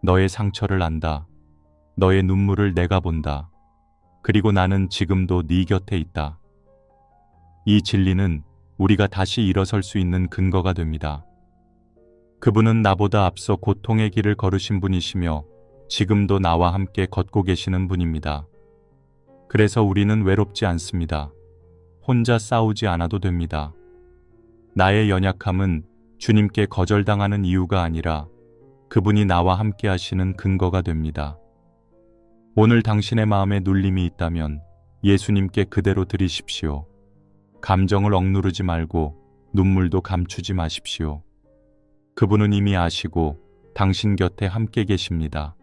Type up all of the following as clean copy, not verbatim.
너의 상처를 안다. 너의 눈물을 내가 본다. 그리고 나는 지금도 네 곁에 있다. 이 진리는 우리가 다시 일어설 수 있는 근거가 됩니다. 그분은 나보다 앞서 고통의 길을 걸으신 분이시며 지금도 나와 함께 걷고 계시는 분입니다. 그래서 우리는 외롭지 않습니다. 혼자 싸우지 않아도 됩니다. 나의 연약함은 주님께 거절당하는 이유가 아니라 그분이 나와 함께 하시는 근거가 됩니다. 오늘 당신의 마음에 눌림이 있다면 예수님께 그대로 드리십시오. 감정을 억누르지 말고 눈물도 감추지 마십시오. 그분은 이미 아시고 당신 곁에 함께 계십니다.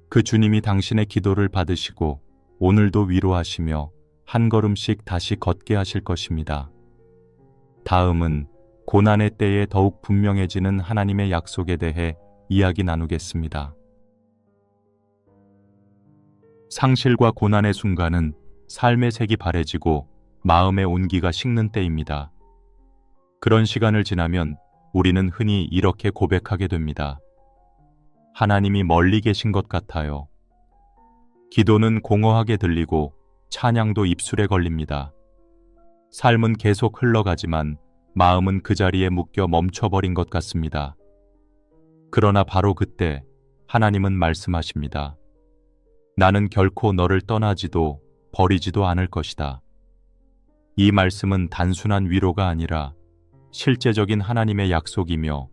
그 주님이 당신의 기도를 받으시고 오늘도 위로하시며 한 걸음씩 다시 걷게 하실 것입니다. 다음은 고난의 때에 더욱 분명해지는 하나님의 약속에 대해 이야기 나누겠습니다. 상실과 고난의 순간은 삶의 색이 바래지고 마음의 온기가 식는 때입니다. 그런 시간을 지나면 우리는 흔히 이렇게 고백하게 됩니다. 하나님이 멀리 계신 것 같아요. 기도는 공허하게 들리고 찬양도 입술에 걸립니다. 삶은 계속 흘러가지만 마음은 그 자리에 묶여 멈춰버린 것 같습니다. 그러나 바로 그때 하나님은 말씀하십니다. 나는 결코 너를 떠나지도 버리지도 않을 것이다. 이 말씀은 단순한 위로가 아니라 실제적인 하나님의 약속이며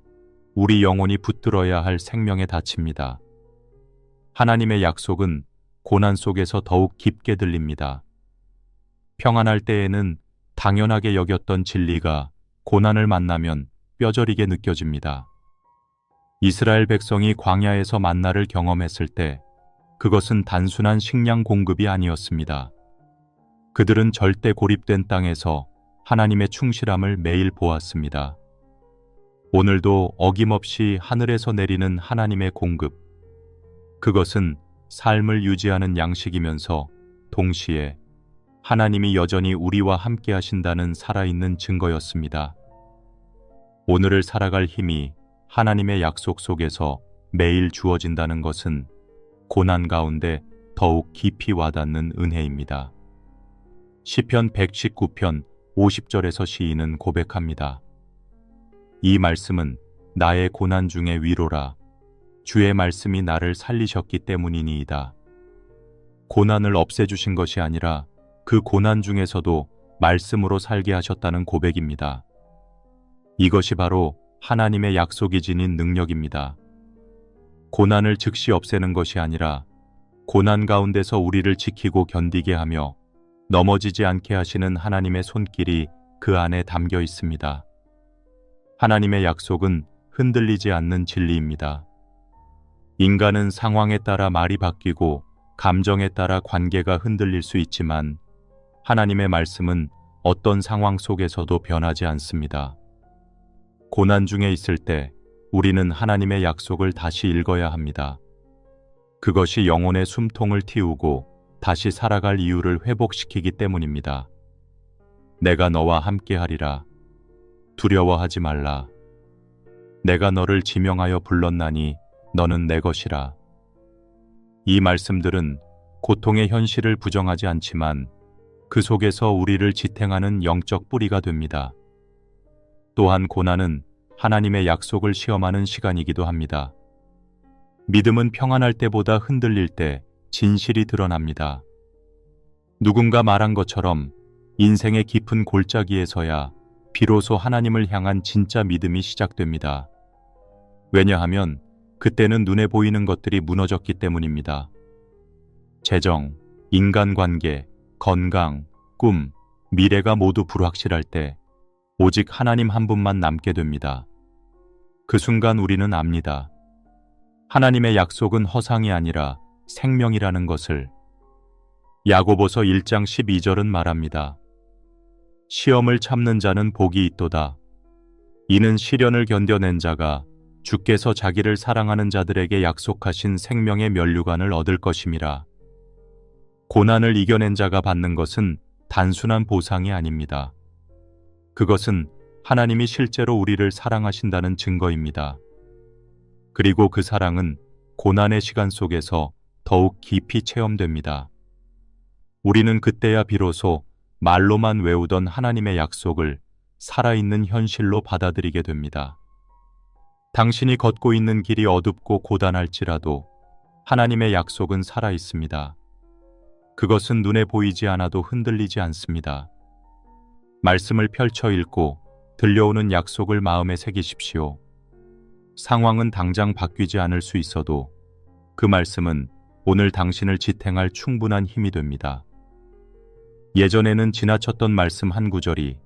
우리 영혼이 붙들어야 할 생명의 닻입니다. 하나님의 약속은 고난 속에서 더욱 깊게 들립니다. 평안할 때에는 당연하게 여겼던 진리가 고난을 만나면 뼈저리게 느껴집니다. 이스라엘 백성이 광야에서 만나를 경험했을 때 그것은 단순한 식량 공급이 아니었습니다. 그들은 절대 고립된 땅에서 하나님의 충실함을 매일 보았습니다. 오늘도 어김없이 하늘에서 내리는 하나님의 공급, 그것은 삶을 유지하는 양식이면서 동시에 하나님이 여전히 우리와 함께 하신다는 살아있는 증거였습니다. 오늘을 살아갈 힘이 하나님의 약속 속에서 매일 주어진다는 것은 고난 가운데 더욱 깊이 와닿는 은혜입니다. 시편 119편 50절에서 시인은 고백합니다. 이 말씀은 나의 고난 중의 위로라. 주의 말씀이 나를 살리셨기 때문이니이다. 고난을 없애주신 것이 아니라 그 고난 중에서도 말씀으로 살게 하셨다는 고백입니다. 이것이 바로 하나님의 약속이 지닌 능력입니다. 고난을 즉시 없애는 것이 아니라 고난 가운데서 우리를 지키고 견디게 하며 넘어지지 않게 하시는 하나님의 손길이 그 안에 담겨 있습니다. 하나님의 약속은 흔들리지 않는 진리입니다. 인간은 상황에 따라 말이 바뀌고 감정에 따라 관계가 흔들릴 수 있지만 하나님의 말씀은 어떤 상황 속에서도 변하지 않습니다. 고난 중에 있을 때 우리는 하나님의 약속을 다시 읽어야 합니다. 그것이 영혼의 숨통을 틔우고 다시 살아갈 이유를 회복시키기 때문입니다. 내가 너와 함께하리라. 두려워하지 말라. 내가 너를 지명하여 불렀나니 너는 내 것이라. 이 말씀들은 고통의 현실을 부정하지 않지만 그 속에서 우리를 지탱하는 영적 뿌리가 됩니다. 또한 고난은 하나님의 약속을 시험하는 시간이기도 합니다. 믿음은 평안할 때보다 흔들릴 때 진실이 드러납니다. 누군가 말한 것처럼 인생의 깊은 골짜기에서야 비로소 하나님을 향한 진짜 믿음이 시작됩니다. 왜냐하면 그때는 눈에 보이는 것들이 무너졌기 때문입니다. 재정, 인간관계, 건강, 꿈, 미래가 모두 불확실할 때 오직 하나님 한 분만 남게 됩니다. 그 순간 우리는 압니다. 하나님의 약속은 허상이 아니라 생명이라는 것을. 야고보서 1장 12절은 말합니다. 시험을 참는 자는 복이 있도다. 이는 시련을 견뎌낸 자가 주께서 자기를 사랑하는 자들에게 약속하신 생명의 면류관을 얻을 것임이라. 고난을 이겨낸 자가 받는 것은 단순한 보상이 아닙니다. 그것은 하나님이 실제로 우리를 사랑하신다는 증거입니다. 그리고 그 사랑은 고난의 시간 속에서 더욱 깊이 체험됩니다. 우리는 그때야 비로소 말로만 외우던 하나님의 약속을 살아있는 현실로 받아들이게 됩니다. 당신이 걷고 있는 길이 어둡고 고단할지라도 하나님의 약속은 살아있습니다. 그것은 눈에 보이지 않아도 흔들리지 않습니다. 말씀을 펼쳐 읽고 들려오는 약속을 마음에 새기십시오. 상황은 당장 바뀌지 않을 수 있어도 그 말씀은 오늘 당신을 지탱할 충분한 힘이 됩니다. 예전에는 지나쳤던 말씀 한 구절이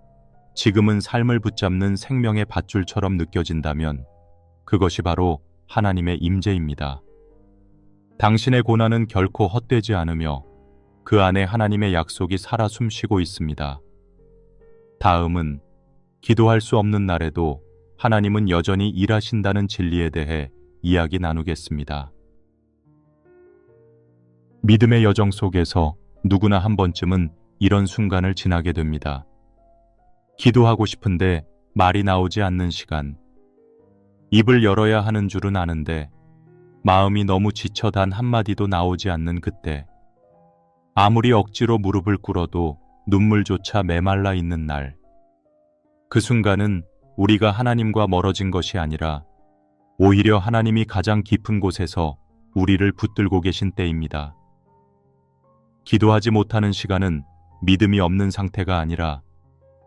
지금은 삶을 붙잡는 생명의 밧줄처럼 느껴진다면 그것이 바로 하나님의 임재입니다. 당신의 고난은 결코 헛되지 않으며 그 안에 하나님의 약속이 살아 숨쉬고 있습니다. 다음은 기도할 수 없는 날에도 하나님은 여전히 일하신다는 진리에 대해 이야기 나누겠습니다. 믿음의 여정 속에서 누구나 한 번쯤은 이런 순간을 지나게 됩니다. 기도하고 싶은데 말이 나오지 않는 시간. 입을 열어야 하는 줄은 아는데 마음이 너무 지쳐 단 한마디도 나오지 않는 그때. 아무리 억지로 무릎을 꿇어도 눈물조차 메말라 있는 날. 그 순간은 우리가 하나님과 멀어진 것이 아니라 오히려 하나님이 가장 깊은 곳에서 우리를 붙들고 계신 때입니다. 기도하지 못하는 시간은 믿음이 없는 상태가 아니라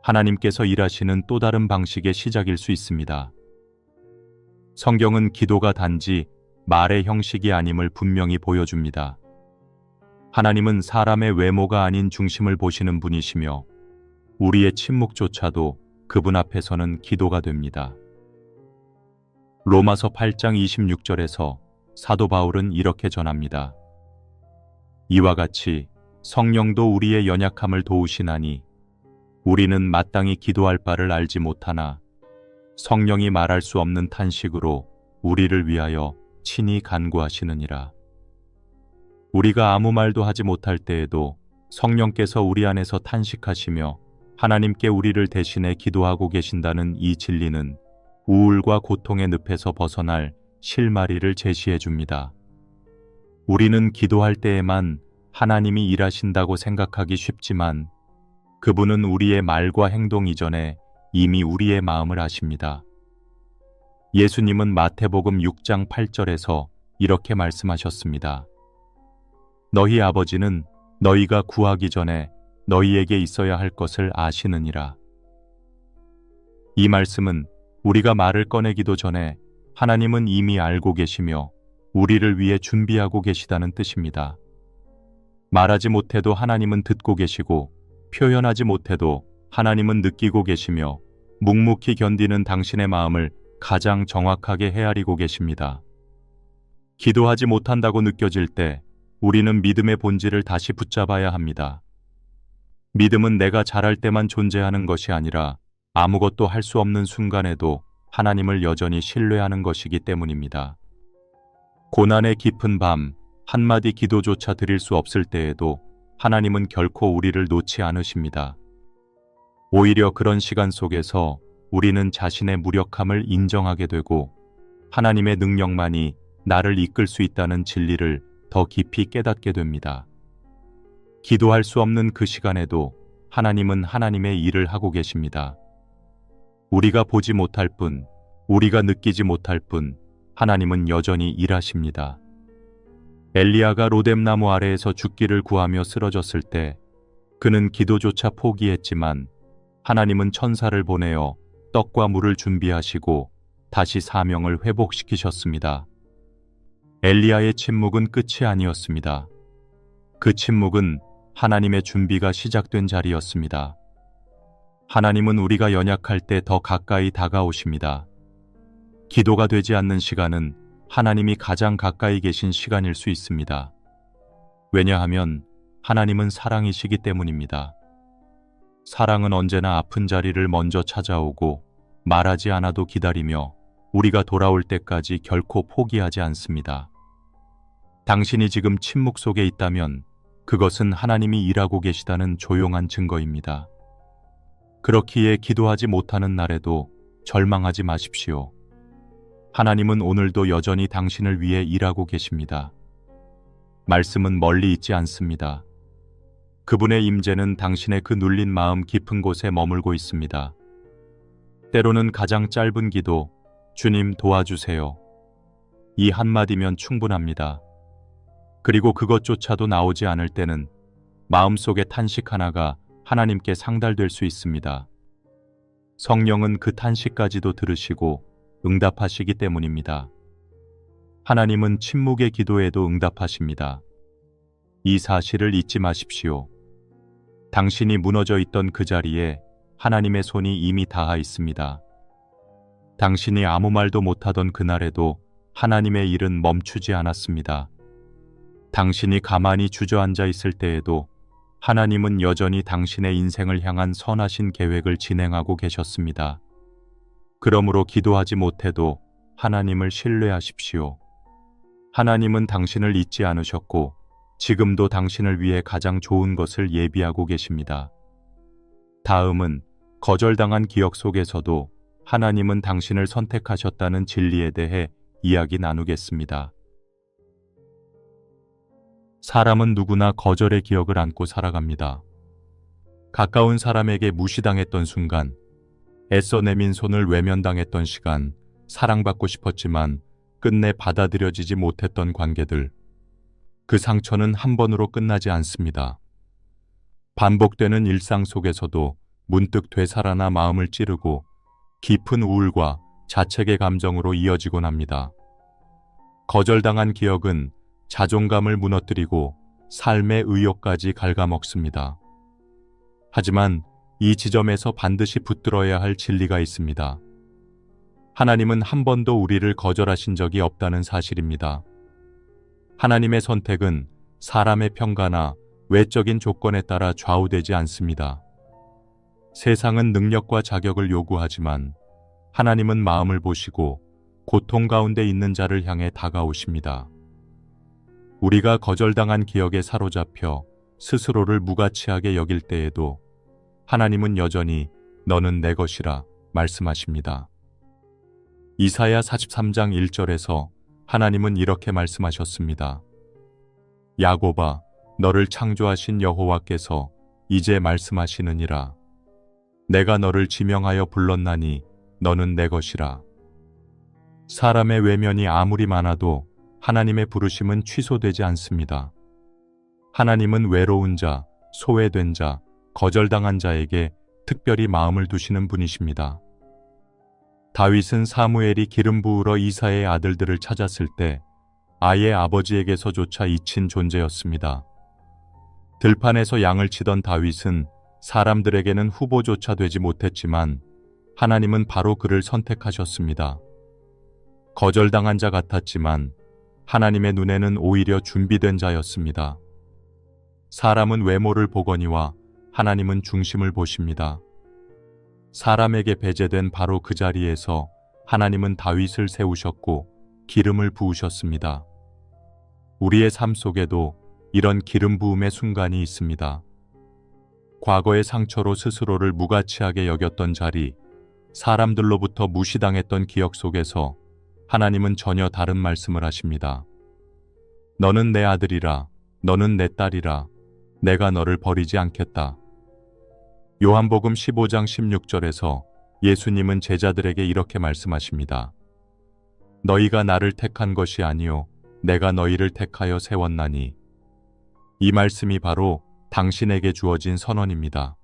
하나님께서 일하시는 또 다른 방식의 시작일 수 있습니다. 성경은 기도가 단지 말의 형식이 아님을 분명히 보여줍니다. 하나님은 사람의 외모가 아닌 중심을 보시는 분이시며 우리의 침묵조차도 그분 앞에서는 기도가 됩니다. 로마서 8장 26절에서 사도 바울은 이렇게 전합니다. 이와 같이 성령도 우리의 연약함을 도우시나니 우리는 마땅히 기도할 바를 알지 못하나 성령이 말할 수 없는 탄식으로 우리를 위하여 친히 간구하시느니라. 우리가 아무 말도 하지 못할 때에도 성령께서 우리 안에서 탄식하시며 하나님께 우리를 대신해 기도하고 계신다는 이 진리는 우울과 고통의 늪에서 벗어날 실마리를 제시해 줍니다. 우리는 기도할 때에만 하나님이 일하신다고 생각하기 쉽지만 그분은 우리의 말과 행동 이전에 이미 우리의 마음을 아십니다. 예수님은 마태복음 6장 8절에서 이렇게 말씀하셨습니다. 너희 아버지는 너희가 구하기 전에 너희에게 있어야 할 것을 아시느니라. 이 말씀은 우리가 말을 꺼내기도 전에 하나님은 이미 알고 계시며 우리를 위해 준비하고 계시다는 뜻입니다. 말하지 못해도 하나님은 듣고 계시고 표현하지 못해도 하나님은 느끼고 계시며 묵묵히 견디는 당신의 마음을 가장 정확하게 헤아리고 계십니다. 기도하지 못한다고 느껴질 때 우리는 믿음의 본질을 다시 붙잡아야 합니다. 믿음은 내가 잘할 때만 존재하는 것이 아니라 아무것도 할 수 없는 순간에도 하나님을 여전히 신뢰하는 것이기 때문입니다. 고난의 깊은 밤, 한마디 기도조차 드릴 수 없을 때에도 하나님은 결코 우리를 놓지 않으십니다. 오히려 그런 시간 속에서 우리는 자신의 무력함을 인정하게 되고 하나님의 능력만이 나를 이끌 수 있다는 진리를 더 깊이 깨닫게 됩니다. 기도할 수 없는 그 시간에도 하나님은 하나님의 일을 하고 계십니다. 우리가 보지 못할 뿐, 우리가 느끼지 못할 뿐, 하나님은 여전히 일하십니다. 엘리야가 로뎀나무 아래에서 죽기를 구하며 쓰러졌을 때 그는 기도조차 포기했지만 하나님은 천사를 보내어 떡과 물을 준비하시고 다시 사명을 회복시키셨습니다. 엘리야의 침묵은 끝이 아니었습니다. 그 침묵은 하나님의 준비가 시작된 자리였습니다. 하나님은 우리가 연약할 때 더 가까이 다가오십니다. 기도가 되지 않는 시간은 하나님이 가장 가까이 계신 시간일 수 있습니다. 왜냐하면 하나님은 사랑이시기 때문입니다. 사랑은 언제나 아픈 자리를 먼저 찾아오고 말하지 않아도 기다리며 우리가 돌아올 때까지 결코 포기하지 않습니다. 당신이 지금 침묵 속에 있다면 그것은 하나님이 일하고 계시다는 조용한 증거입니다. 그렇기에 기도하지 못하는 날에도 절망하지 마십시오. 하나님은 오늘도 여전히 당신을 위해 일하고 계십니다. 말씀은 멀리 있지 않습니다. 그분의 임재는 당신의 그 눌린 마음 깊은 곳에 머물고 있습니다. 때로는 가장 짧은 기도, 주님 도와주세요. 이 한마디면 충분합니다. 그리고 그것조차도 나오지 않을 때는 마음속의 탄식 하나가 하나님께 상달될 수 있습니다. 성령은 그 탄식까지도 들으시고 응답하시기 때문입니다. 하나님은 침묵의 기도에도 응답하십니다. 이 사실을 잊지 마십시오. 당신이 무너져 있던 그 자리에 하나님의 손이 이미 닿아 있습니다. 당신이 아무 말도 못하던 그날에도 하나님의 일은 멈추지 않았습니다. 당신이 가만히 주저앉아 있을 때에도 하나님은 여전히 당신의 인생을 향한 선하신 계획을 진행하고 계셨습니다. 그러므로 기도하지 못해도 하나님을 신뢰하십시오. 하나님은 당신을 잊지 않으셨고 지금도 당신을 위해 가장 좋은 것을 예비하고 계십니다. 다음은 거절당한 기억 속에서도 하나님은 당신을 선택하셨다는 진리에 대해 이야기 나누겠습니다. 사람은 누구나 거절의 기억을 안고 살아갑니다. 가까운 사람에게 무시당했던 순간, 애써 내민 손을 외면당했던 시간, 사랑받고 싶었지만 끝내 받아들여지지 못했던 관계들. 그 상처는 한 번으로 끝나지 않습니다. 반복되는 일상 속에서도 문득 되살아나 마음을 찌르고 깊은 우울과 자책의 감정으로 이어지곤 합니다. 거절당한 기억은 자존감을 무너뜨리고 삶의 의욕까지 갉아먹습니다. 하지만 이 지점에서 반드시 붙들어야 할 진리가 있습니다. 하나님은 한 번도 우리를 거절하신 적이 없다는 사실입니다. 하나님의 선택은 사람의 평가나 외적인 조건에 따라 좌우되지 않습니다. 세상은 능력과 자격을 요구하지만 하나님은 마음을 보시고 고통 가운데 있는 자를 향해 다가오십니다. 우리가 거절당한 기억에 사로잡혀 스스로를 무가치하게 여길 때에도 하나님은 여전히 너는 내 것이라 말씀하십니다. 이사야 43장 1절에서 하나님은 이렇게 말씀하셨습니다. 야곱아, 너를 창조하신 여호와께서 이제 말씀하시느니라. 내가 너를 지명하여 불렀나니 너는 내 것이라. 사람의 외면이 아무리 많아도 하나님의 부르심은 취소되지 않습니다. 하나님은 외로운 자, 소외된 자, 거절당한 자에게 특별히 마음을 두시는 분이십니다. 다윗은 사무엘이 기름 부으러 이사의 아들들을 찾았을 때 아예 아버지에게서조차 잊힌 존재였습니다. 들판에서 양을 치던 다윗은 사람들에게는 후보조차 되지 못했지만 하나님은 바로 그를 선택하셨습니다. 거절당한 자 같았지만 하나님의 눈에는 오히려 준비된 자였습니다. 사람은 외모를 보거니와 하나님은 중심을 보십니다. 사람에게 배제된 바로 그 자리에서 하나님은 다윗을 세우셨고 기름을 부으셨습니다. 우리의 삶 속에도 이런 기름 부음의 순간이 있습니다. 과거의 상처로 스스로를 무가치하게 여겼던 자리, 사람들로부터 무시당했던 기억 속에서 하나님은 전혀 다른 말씀을 하십니다. 너는 내 아들이라, 너는 내 딸이라, 내가 너를 버리지 않겠다. 요한복음 15장 16절에서 예수님은 제자들에게 이렇게 말씀하십니다. 너희가 나를 택한 것이 아니요 내가 너희를 택하여 세웠나니. 이 말씀이 바로 당신에게 주어진 선언입니다.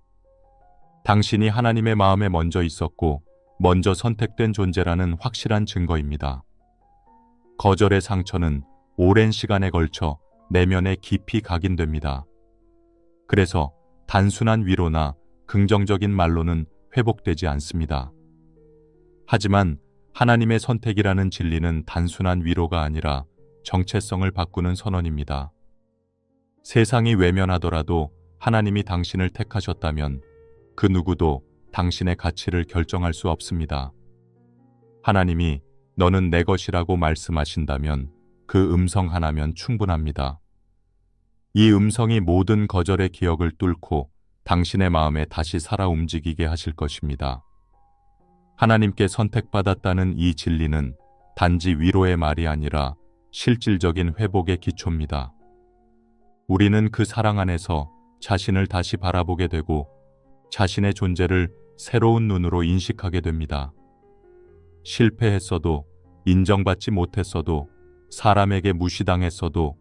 당신이 하나님의 마음에 먼저 있었고 먼저 선택된 존재라는 확실한 증거입니다. 거절의 상처는 오랜 시간에 걸쳐 내면에 깊이 각인됩니다. 그래서 단순한 위로나 긍정적인 말로는 회복되지 않습니다. 하지만 하나님의 선택이라는 진리는 단순한 위로가 아니라 정체성을 바꾸는 선언입니다. 세상이 외면하더라도 하나님이 당신을 택하셨다면 그 누구도 당신의 가치를 결정할 수 없습니다. 하나님이 너는 내 것이라고 말씀하신다면 그 음성 하나면 충분합니다. 이 음성이 모든 거절의 기억을 뚫고 당신의 마음에 다시 살아 움직이게 하실 것입니다. 하나님께 선택받았다는 이 진리는 단지 위로의 말이 아니라 실질적인 회복의 기초입니다. 우리는 그 사랑 안에서 자신을 다시 바라보게 되고 자신의 존재를 새로운 눈으로 인식하게 됩니다. 실패했어도, 인정받지 못했어도, 사람에게 무시당했어도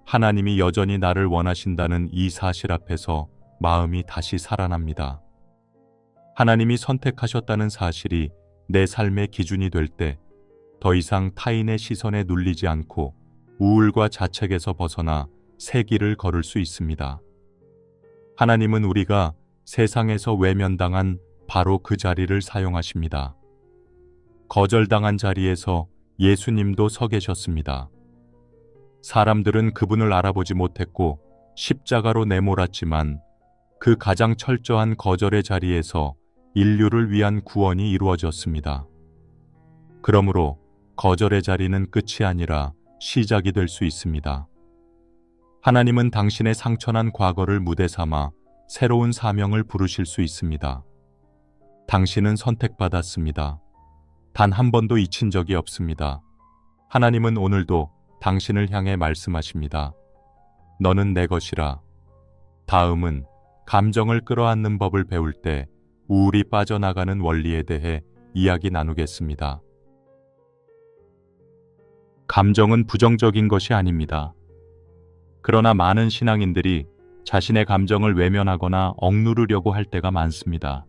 하나님이 여전히 나를 원하신다는 이 사실 앞에서 마음이 다시 살아납니다. 하나님이 선택하셨다는 사실이 내 삶의 기준이 될 때 더 이상 타인의 시선에 눌리지 않고 우울과 자책에서 벗어나 새 길을 걸을 수 있습니다. 하나님은 우리가 세상에서 외면당한 바로 그 자리를 사용하십니다. 거절당한 자리에서 예수님도 서 계셨습니다. 사람들은 그분을 알아보지 못했고 십자가로 내몰았지만 그 가장 철저한 거절의 자리에서 인류를 위한 구원이 이루어졌습니다. 그러므로 거절의 자리는 끝이 아니라 시작이 될 수 있습니다. 하나님은 당신의 상처난 과거를 무대 삼아 새로운 사명을 부르실 수 있습니다. 당신은 선택받았습니다. 단 한 번도 잊힌 적이 없습니다. 하나님은 오늘도 당신을 향해 말씀하십니다. 너는 내 것이라. 다음은 감정을 끌어안는 법을 배울 때 우울이 빠져나가는 원리에 대해 이야기 나누겠습니다. 감정은 부정적인 것이 아닙니다. 그러나 많은 신앙인들이 자신의 감정을 외면하거나 억누르려고 할 때가 많습니다.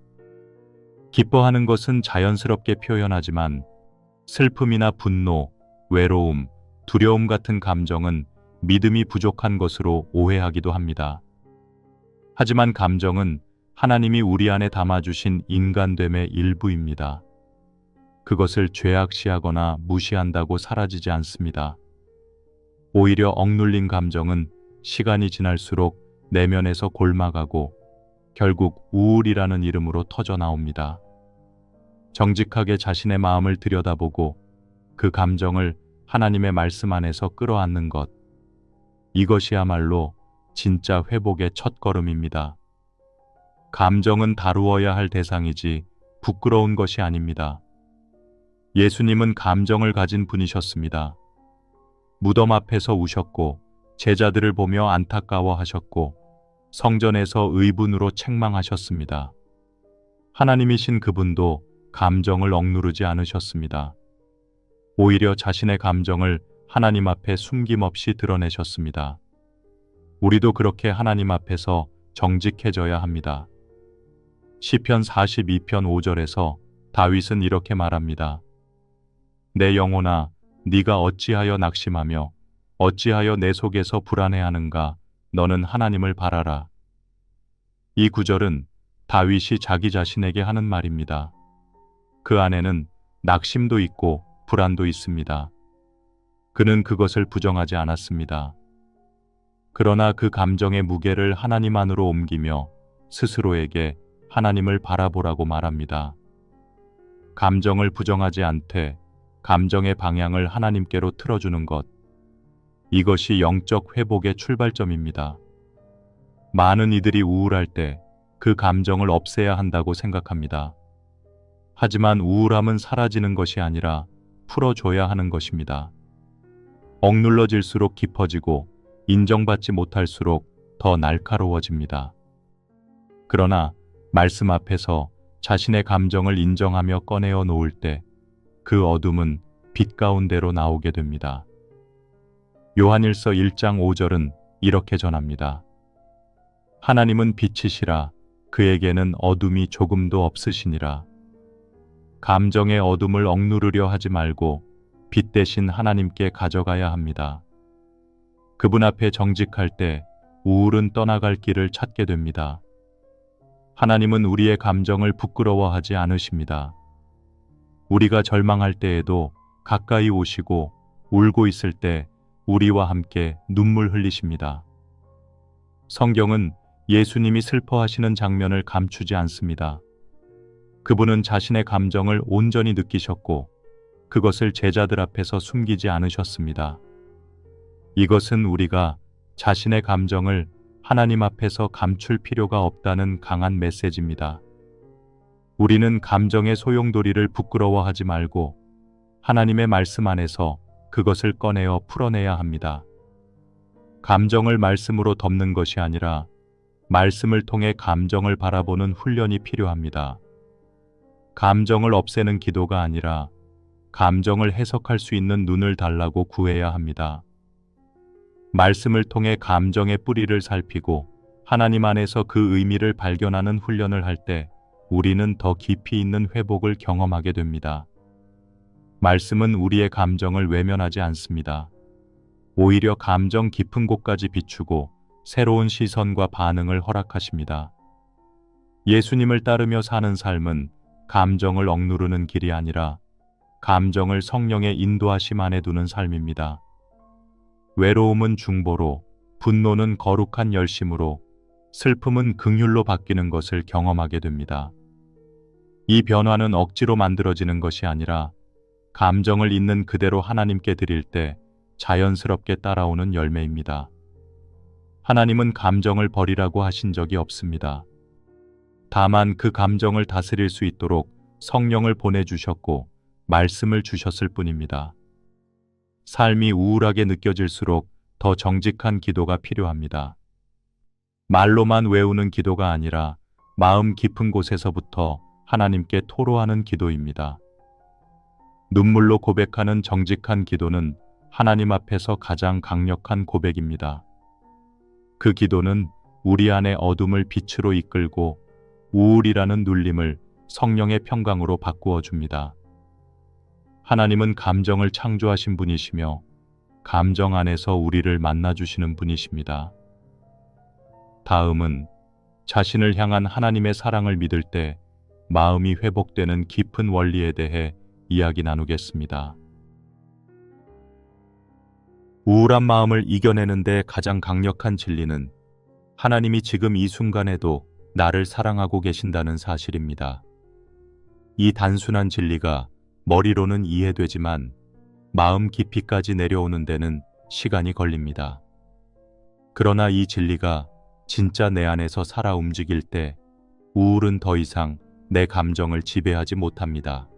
기뻐하는 것은 자연스럽게 표현하지만 슬픔이나 분노, 외로움, 두려움 같은 감정은 믿음이 부족한 것으로 오해하기도 합니다. 하지만 감정은 하나님이 우리 안에 담아주신 인간됨의 일부입니다. 그것을 죄악시하거나 무시한다고 사라지지 않습니다. 오히려 억눌린 감정은 시간이 지날수록 내면에서 골마가고 결국 우울이라는 이름으로 터져 나옵니다. 정직하게 자신의 마음을 들여다보고 그 감정을 하나님의 말씀 안에서 끌어안는 것, 이것이야말로 진짜 회복의 첫걸음입니다. 감정은 다루어야 할 대상이지 부끄러운 것이 아닙니다. 예수님은 감정을 가진 분이셨습니다. 무덤 앞에서 우셨고 제자들을 보며 안타까워하셨고 성전에서 의분으로 책망하셨습니다. 하나님이신 그분도 감정을 억누르지 않으셨습니다. 오히려 자신의 감정을 하나님 앞에 숨김없이 드러내셨습니다. 우리도 그렇게 하나님 앞에서 정직해져야 합니다. 시편 42편 5절에서 다윗은 이렇게 말합니다. 내 영혼아, 네가 어찌하여 낙심하며 어찌하여 내 속에서 불안해하는가? 너는 하나님을 바라라. 이 구절은 다윗이 자기 자신에게 하는 말입니다. 그 안에는 낙심도 있고 불안도 있습니다. 그는 그것을 부정하지 않았습니다. 그러나 그 감정의 무게를 하나님 안으로 옮기며 스스로에게 하나님을 바라보라고 말합니다. 감정을 부정하지 않되 감정의 방향을 하나님께로 틀어주는 것, 이것이 영적 회복의 출발점입니다. 많은 이들이 우울할 때 그 감정을 없애야 한다고 생각합니다. 하지만 우울함은 사라지는 것이 아니라 풀어줘야 하는 것입니다. 억눌러질수록 깊어지고 인정받지 못할수록 더 날카로워집니다. 그러나 말씀 앞에서 자신의 감정을 인정하며 꺼내어 놓을 때 그 어둠은 빛 가운데로 나오게 됩니다. 요한일서 1장 5절은 이렇게 전합니다. 하나님은 빛이시라 그에게는 어둠이 조금도 없으시니라. 감정의 어둠을 억누르려 하지 말고 빛 대신 하나님께 가져가야 합니다. 그분 앞에 정직할 때 우울은 떠나갈 길을 찾게 됩니다. 하나님은 우리의 감정을 부끄러워하지 않으십니다. 우리가 절망할 때에도 가까이 오시고 울고 있을 때 우리와 함께 눈물 흘리십니다. 성경은 예수님이 슬퍼하시는 장면을 감추지 않습니다. 그분은 자신의 감정을 온전히 느끼셨고 그것을 제자들 앞에서 숨기지 않으셨습니다. 이것은 우리가 자신의 감정을 하나님 앞에서 감출 필요가 없다는 강한 메시지입니다. 우리는 감정의 소용돌이를 부끄러워하지 말고 하나님의 말씀 안에서 그것을 꺼내어 풀어내야 합니다. 감정을 말씀으로 덮는 것이 아니라 말씀을 통해 감정을 바라보는 훈련이 필요합니다. 감정을 없애는 기도가 아니라 감정을 해석할 수 있는 눈을 달라고 구해야 합니다. 말씀을 통해 감정의 뿌리를 살피고 하나님 안에서 그 의미를 발견하는 훈련을 할 때 우리는 더 깊이 있는 회복을 경험하게 됩니다. 말씀은 우리의 감정을 외면하지 않습니다. 오히려 감정 깊은 곳까지 비추고 새로운 시선과 반응을 허락하십니다. 예수님을 따르며 사는 삶은 감정을 억누르는 길이 아니라 감정을 성령의 인도하심 안에 두는 삶입니다. 외로움은 중보로, 분노는 거룩한 열심으로, 슬픔은 긍휼로 바뀌는 것을 경험하게 됩니다. 이 변화는 억지로 만들어지는 것이 아니라 감정을 있는 그대로 하나님께 드릴 때 자연스럽게 따라오는 열매입니다. 하나님은 감정을 버리라고 하신 적이 없습니다. 다만 그 감정을 다스릴 수 있도록 성령을 보내주셨고 말씀을 주셨을 뿐입니다. 삶이 우울하게 느껴질수록 더 정직한 기도가 필요합니다. 말로만 외우는 기도가 아니라 마음 깊은 곳에서부터 하나님께 토로하는 기도입니다. 눈물로 고백하는 정직한 기도는 하나님 앞에서 가장 강력한 고백입니다. 그 기도는 우리 안의 어둠을 빛으로 이끌고 우울이라는 눌림을 성령의 평강으로 바꾸어 줍니다. 하나님은 감정을 창조하신 분이시며 감정 안에서 우리를 만나주시는 분이십니다. 다음은 자신을 향한 하나님의 사랑을 믿을 때 마음이 회복되는 깊은 원리에 대해 이야기 나누겠습니다. 우울한 마음을 이겨내는데 가장 강력한 진리는 하나님이 지금 이 순간에도 나를 사랑하고 계신다는 사실입니다. 이 단순한 진리가 머리로는 이해되지만 마음 깊이까지 내려오는 데는 시간이 걸립니다. 그러나 이 진리가 진짜 내 안에서 살아 움직일 때 우울은 더 이상 내 감정을 지배하지 못합니다.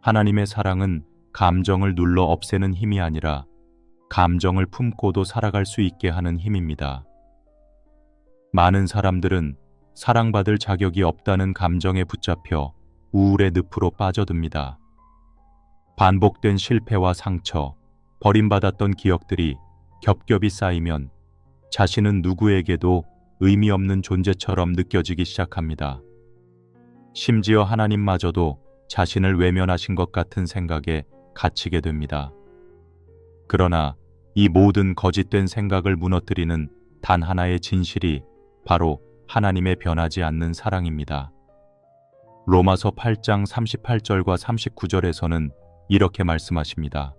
하나님의 사랑은 감정을 눌러 없애는 힘이 아니라 감정을 품고도 살아갈 수 있게 하는 힘입니다. 많은 사람들은 사랑받을 자격이 없다는 감정에 붙잡혀 우울의 늪으로 빠져듭니다. 반복된 실패와 상처, 버림받았던 기억들이 겹겹이 쌓이면 자신은 누구에게도 의미 없는 존재처럼 느껴지기 시작합니다. 심지어 하나님마저도 자신을 외면하신 것 같은 생각에 갇히게 됩니다. 그러나 이 모든 거짓된 생각을 무너뜨리는 단 하나의 진실이 바로 하나님의 변하지 않는 사랑입니다. 로마서 8장 38절과 39절에서는 이렇게 말씀하십니다.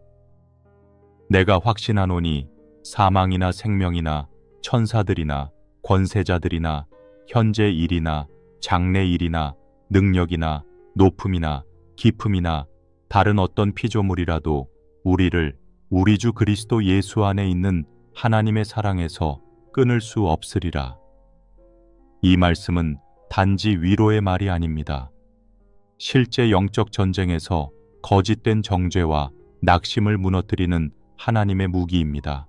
내가 확신하노니 사망이나 생명이나 천사들이나 권세자들이나 현재 일이나 장래 일이나 능력이나 높음이나 깊음이나 다른 어떤 피조물이라도 우리를 우리 주 그리스도 예수 안에 있는 하나님의 사랑에서 끊을 수 없으리라. 이 말씀은 단지 위로의 말이 아닙니다. 실제 영적 전쟁에서 거짓된 정죄와 낙심을 무너뜨리는 하나님의 무기입니다.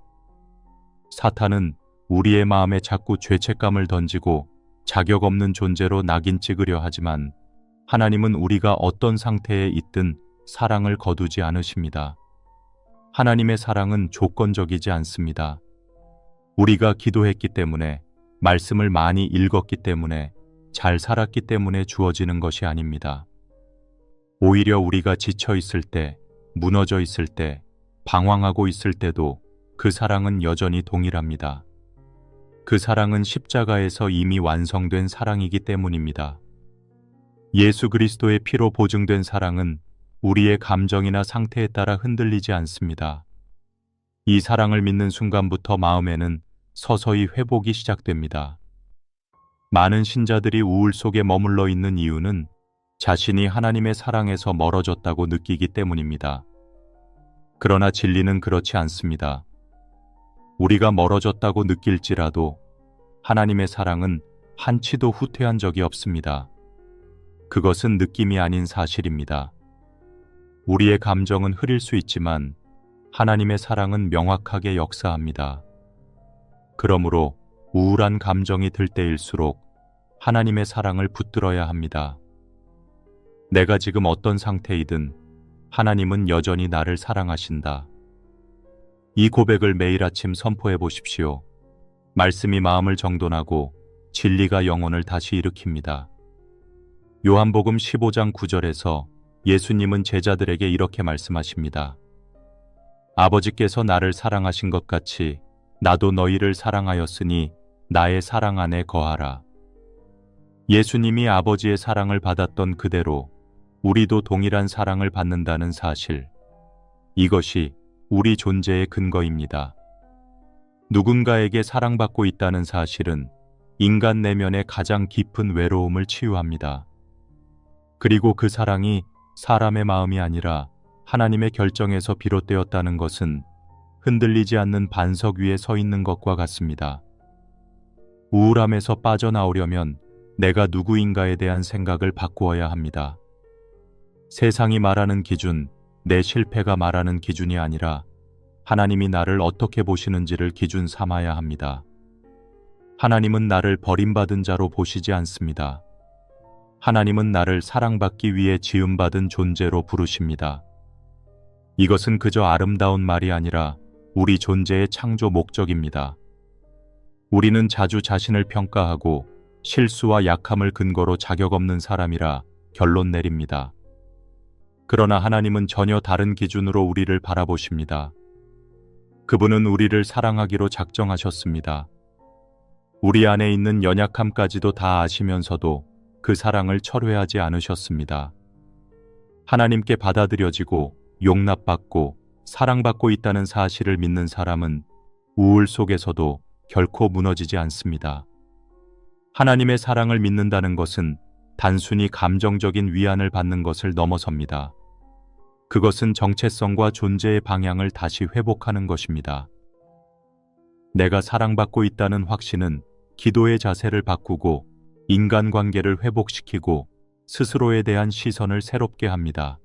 사탄은 우리의 마음에 자꾸 죄책감을 던지고 자격 없는 존재로 낙인 찍으려 하지만 하나님은 우리가 어떤 상태에 있든 사랑을 거두지 않으십니다. 하나님의 사랑은 조건적이지 않습니다. 우리가 기도했기 때문에, 말씀을 많이 읽었기 때문에, 잘 살았기 때문에 주어지는 것이 아닙니다. 오히려 우리가 지쳐 있을 때, 무너져 있을 때, 방황하고 있을 때도 그 사랑은 여전히 동일합니다. 그 사랑은 십자가에서 이미 완성된 사랑이기 때문입니다. 예수 그리스도의 피로 보증된 사랑은 우리의 감정이나 상태에 따라 흔들리지 않습니다. 이 사랑을 믿는 순간부터 마음에는 서서히 회복이 시작됩니다. 많은 신자들이 우울 속에 머물러 있는 이유는 자신이 하나님의 사랑에서 멀어졌다고 느끼기 때문입니다. 그러나 진리는 그렇지 않습니다. 우리가 멀어졌다고 느낄지라도 하나님의 사랑은 한치도 후퇴한 적이 없습니다. 그것은 느낌이 아닌 사실입니다. 우리의 감정은 흐릴 수 있지만 하나님의 사랑은 명확하게 역사합니다. 그러므로 우울한 감정이 들 때일수록 하나님의 사랑을 붙들어야 합니다. 내가 지금 어떤 상태이든 하나님은 여전히 나를 사랑하신다. 이 고백을 매일 아침 선포해 보십시오. 말씀이 마음을 정돈하고 진리가 영혼을 다시 일으킵니다. 요한복음 15장 9절에서 예수님은 제자들에게 이렇게 말씀하십니다. 아버지께서 나를 사랑하신 것 같이 나도 너희를 사랑하였으니 나의 사랑 안에 거하라. 예수님이 아버지의 사랑을 받았던 그대로 우리도 동일한 사랑을 받는다는 사실. 이것이 우리 존재의 근거입니다. 누군가에게 사랑받고 있다는 사실은 인간 내면의 가장 깊은 외로움을 치유합니다. 그리고 그 사랑이 사람의 마음이 아니라 하나님의 결정에서 비롯되었다는 것은 흔들리지 않는 반석 위에 서 있는 것과 같습니다. 우울함에서 빠져나오려면 내가 누구인가에 대한 생각을 바꾸어야 합니다. 세상이 말하는 기준, 내 실패가 말하는 기준이 아니라 하나님이 나를 어떻게 보시는지를 기준 삼아야 합니다. 하나님은 나를 버림받은 자로 보시지 않습니다. 하나님은 나를 사랑받기 위해 지음받은 존재로 부르십니다. 이것은 그저 아름다운 말이 아니라 우리 존재의 창조 목적입니다. 우리는 자주 자신을 평가하고 실수와 약함을 근거로 자격 없는 사람이라 결론 내립니다. 그러나 하나님은 전혀 다른 기준으로 우리를 바라보십니다. 그분은 우리를 사랑하기로 작정하셨습니다. 우리 안에 있는 연약함까지도 다 아시면서도 그 사랑을 철회하지 않으셨습니다. 하나님께 받아들여지고 용납받고 사랑받고 있다는 사실을 믿는 사람은 우울 속에서도 결코 무너지지 않습니다. 하나님의 사랑을 믿는다는 것은 단순히 감정적인 위안을 받는 것을 넘어섭니다. 그것은 정체성과 존재의 방향을 다시 회복하는 것입니다. 내가 사랑받고 있다는 확신은 기도의 자세를 바꾸고 인간관계를 회복시키고 스스로에 대한 시선을 새롭게 합니다.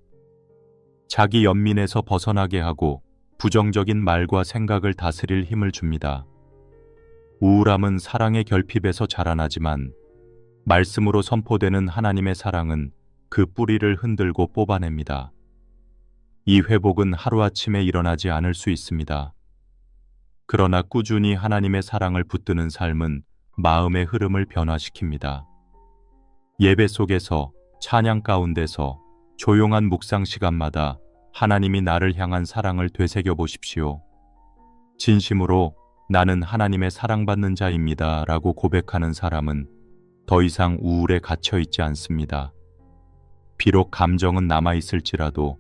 자기 연민에서 벗어나게 하고 부정적인 말과 생각을 다스릴 힘을 줍니다. 우울함은 사랑의 결핍에서 자라나지만 말씀으로 선포되는 하나님의 사랑은 그 뿌리를 흔들고 뽑아냅니다. 이 회복은 하루아침에 일어나지 않을 수 있습니다. 그러나 꾸준히 하나님의 사랑을 붙드는 삶은 마음의 흐름을 변화시킵니다. 예배 속에서, 찬양 가운데서, 조용한 묵상 시간마다 하나님이 나를 향한 사랑을 되새겨 보십시오. 진심으로 나는 하나님의 사랑받는 자입니다 라고 고백하는 사람은 더 이상 우울에 갇혀 있지 않습니다. 비록 감정은 남아있을지라도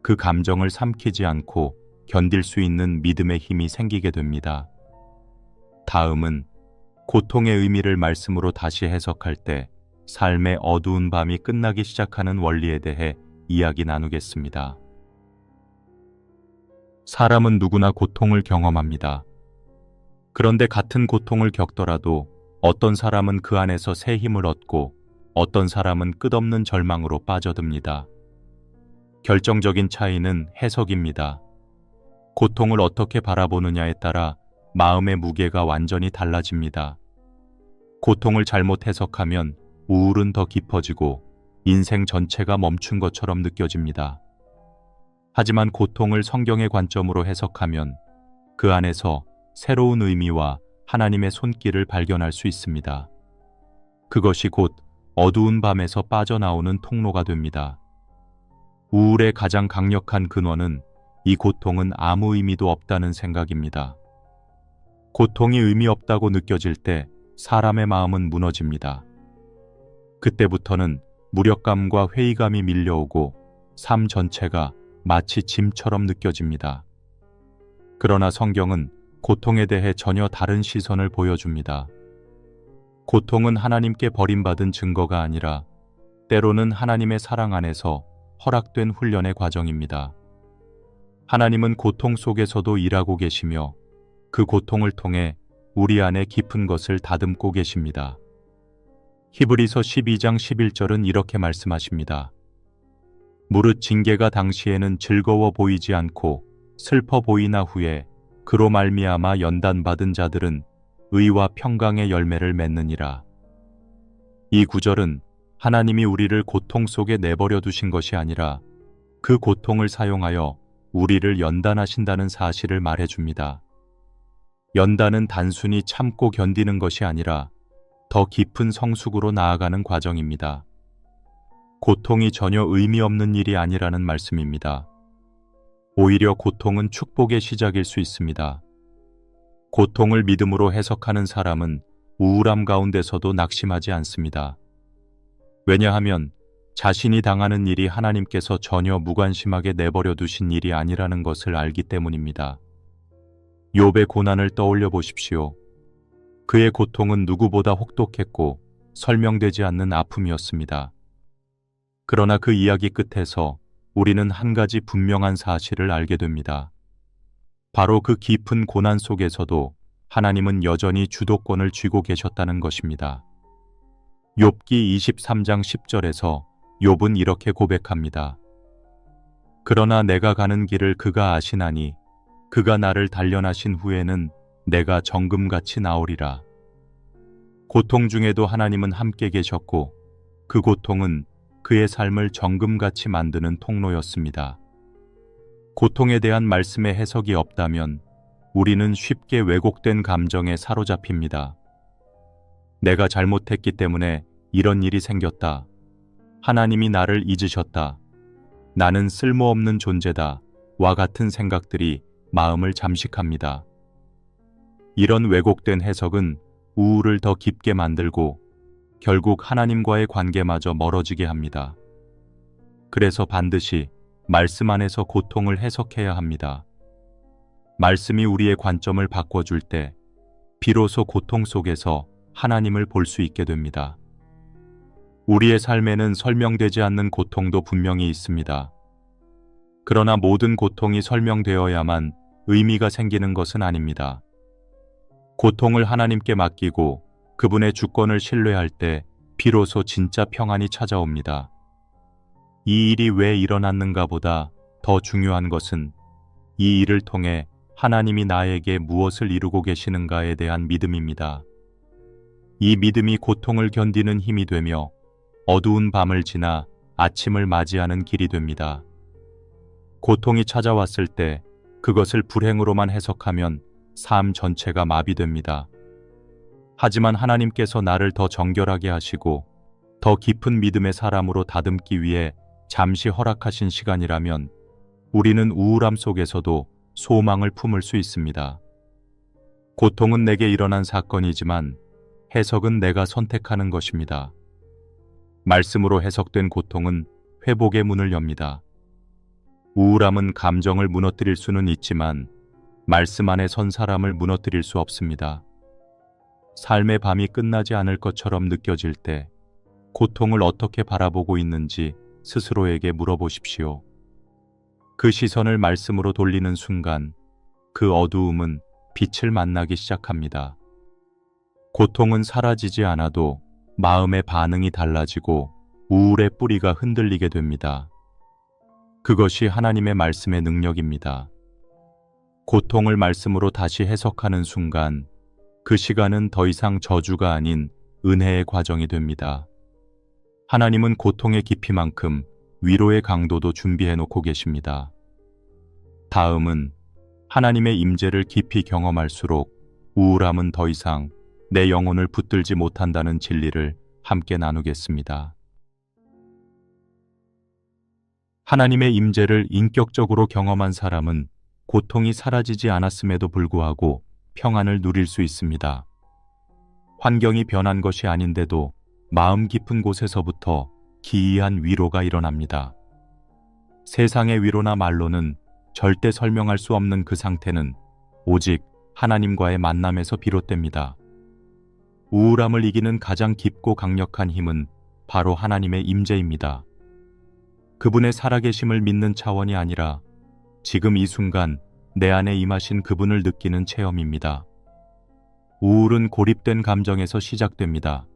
그 감정을 삼키지 않고 견딜 수 있는 믿음의 힘이 생기게 됩니다. 다음은 고통의 의미를 말씀으로 다시 해석할 때 삶의 어두운 밤이 끝나기 시작하는 원리에 대해 이야기 나누겠습니다. 사람은 누구나 고통을 경험합니다. 그런데 같은 고통을 겪더라도 어떤 사람은 그 안에서 새 힘을 얻고 어떤 사람은 끝없는 절망으로 빠져듭니다. 결정적인 차이는 해석입니다. 고통을 어떻게 바라보느냐에 따라 마음의 무게가 완전히 달라집니다. 고통을 잘못 해석하면 우울은 더 깊어지고 인생 전체가 멈춘 것처럼 느껴집니다. 하지만 고통을 성경의 관점으로 해석하면 그 안에서 새로운 의미와 하나님의 손길을 발견할 수 있습니다. 그것이 곧 어두운 밤에서 빠져나오는 통로가 됩니다. 우울의 가장 강력한 근원은 이 고통은 아무 의미도 없다는 생각입니다. 고통이 의미 없다고 느껴질 때 사람의 마음은 무너집니다. 그때부터는 무력감과 회의감이 밀려오고 삶 전체가 마치 짐처럼 느껴집니다. 그러나 성경은 고통에 대해 전혀 다른 시선을 보여줍니다. 고통은 하나님께 버림받은 증거가 아니라 때로는 하나님의 사랑 안에서 허락된 훈련의 과정입니다. 하나님은 고통 속에서도 일하고 계시며 그 고통을 통해 우리 안에 깊은 것을 다듬고 계십니다. 히브리서 12장 11절은 이렇게 말씀하십니다. 무릇 징계가 당시에는 즐거워 보이지 않고 슬퍼 보이나 후에 그로 말미암아 연단받은 자들은 의와 평강의 열매를 맺느니라. 이 구절은 하나님이 우리를 고통 속에 내버려 두신 것이 아니라 그 고통을 사용하여 우리를 연단하신다는 사실을 말해줍니다. 연단은 단순히 참고 견디는 것이 아니라 더 깊은 성숙으로 나아가는 과정입니다. 고통이 전혀 의미 없는 일이 아니라는 말씀입니다. 오히려 고통은 축복의 시작일 수 있습니다. 고통을 믿음으로 해석하는 사람은 우울함 가운데서도 낙심하지 않습니다. 왜냐하면 자신이 당하는 일이 하나님께서 전혀 무관심하게 내버려 두신 일이 아니라는 것을 알기 때문입니다. 욥의 고난을 떠올려 보십시오. 그의 고통은 누구보다 혹독했고 설명되지 않는 아픔이었습니다. 그러나 그 이야기 끝에서 우리는 한 가지 분명한 사실을 알게 됩니다. 바로 그 깊은 고난 속에서도 하나님은 여전히 주도권을 쥐고 계셨다는 것입니다. 욥기 23장 10절에서 욥은 이렇게 고백합니다. 그러나 내가 가는 길을 그가 아시나니 그가 나를 단련하신 후에는 내가 정금같이 나오리라. 고통 중에도 하나님은 함께 계셨고 그 고통은 그의 삶을 정금같이 만드는 통로였습니다. 고통에 대한 말씀의 해석이 없다면 우리는 쉽게 왜곡된 감정에 사로잡힙니다. 내가 잘못했기 때문에 이런 일이 생겼다. 하나님이 나를 잊으셨다. 나는 쓸모없는 존재다. 와 같은 생각들이 마음을 잠식합니다. 이런 왜곡된 해석은 우울을 더 깊게 만들고 결국 하나님과의 관계마저 멀어지게 합니다. 그래서 반드시 말씀 안에서 고통을 해석해야 합니다. 말씀이 우리의 관점을 바꿔줄 때 비로소 고통 속에서 하나님을 볼 수 있게 됩니다. 우리의 삶에는 설명되지 않는 고통도 분명히 있습니다. 그러나 모든 고통이 설명되어야만 의미가 생기는 것은 아닙니다. 고통을 하나님께 맡기고 그분의 주권을 신뢰할 때 비로소 진짜 평안이 찾아옵니다. 이 일이 왜 일어났는가 보다 더 중요한 것은 이 일을 통해 하나님이 나에게 무엇을 이루고 계시는가에 대한 믿음입니다. 이 믿음이 고통을 견디는 힘이 되며 어두운 밤을 지나 아침을 맞이하는 길이 됩니다. 고통이 찾아왔을 때 그것을 불행으로만 해석하면 삶 전체가 마비됩니다. 하지만 하나님께서 나를 더 정결하게 하시고 더 깊은 믿음의 사람으로 다듬기 위해 잠시 허락하신 시간이라면 우리는 우울함 속에서도 소망을 품을 수 있습니다. 고통은 내게 일어난 사건이지만 해석은 내가 선택하는 것입니다. 말씀으로 해석된 고통은 회복의 문을 엽니다. 우울함은 감정을 무너뜨릴 수는 있지만 말씀 안에 선 사람을 무너뜨릴 수 없습니다. 삶의 밤이 끝나지 않을 것처럼 느껴질 때 고통을 어떻게 바라보고 있는지 스스로에게 물어보십시오. 그 시선을 말씀으로 돌리는 순간 그 어두움은 빛을 만나기 시작합니다. 고통은 사라지지 않아도 마음의 반응이 달라지고 우울의 뿌리가 흔들리게 됩니다. 그것이 하나님의 말씀의 능력입니다. 고통을 말씀으로 다시 해석하는 순간 그 시간은 더 이상 저주가 아닌 은혜의 과정이 됩니다. 하나님은 고통의 깊이만큼 위로의 강도도 준비해 놓고 계십니다. 다음은 하나님의 임재를 깊이 경험할수록 우울함은 더 이상 내 영혼을 붙들지 못한다는 진리를 함께 나누겠습니다. 하나님의 임재를 인격적으로 경험한 사람은 고통이 사라지지 않았음에도 불구하고 평안을 누릴 수 있습니다. 환경이 변한 것이 아닌데도 마음 깊은 곳에서부터 기이한 위로가 일어납니다. 세상의 위로나 말로는 절대 설명할 수 없는 그 상태는 오직 하나님과의 만남에서 비롯됩니다. 우울함을 이기는 가장 깊고 강력한 힘은 바로 하나님의 임재입니다. 그분의 살아계심을 믿는 차원이 아니라 지금 이 순간 내 안에 임하신 그분을 느끼는 체험입니다. 우울은 고립된 감정에서 시작됩니다.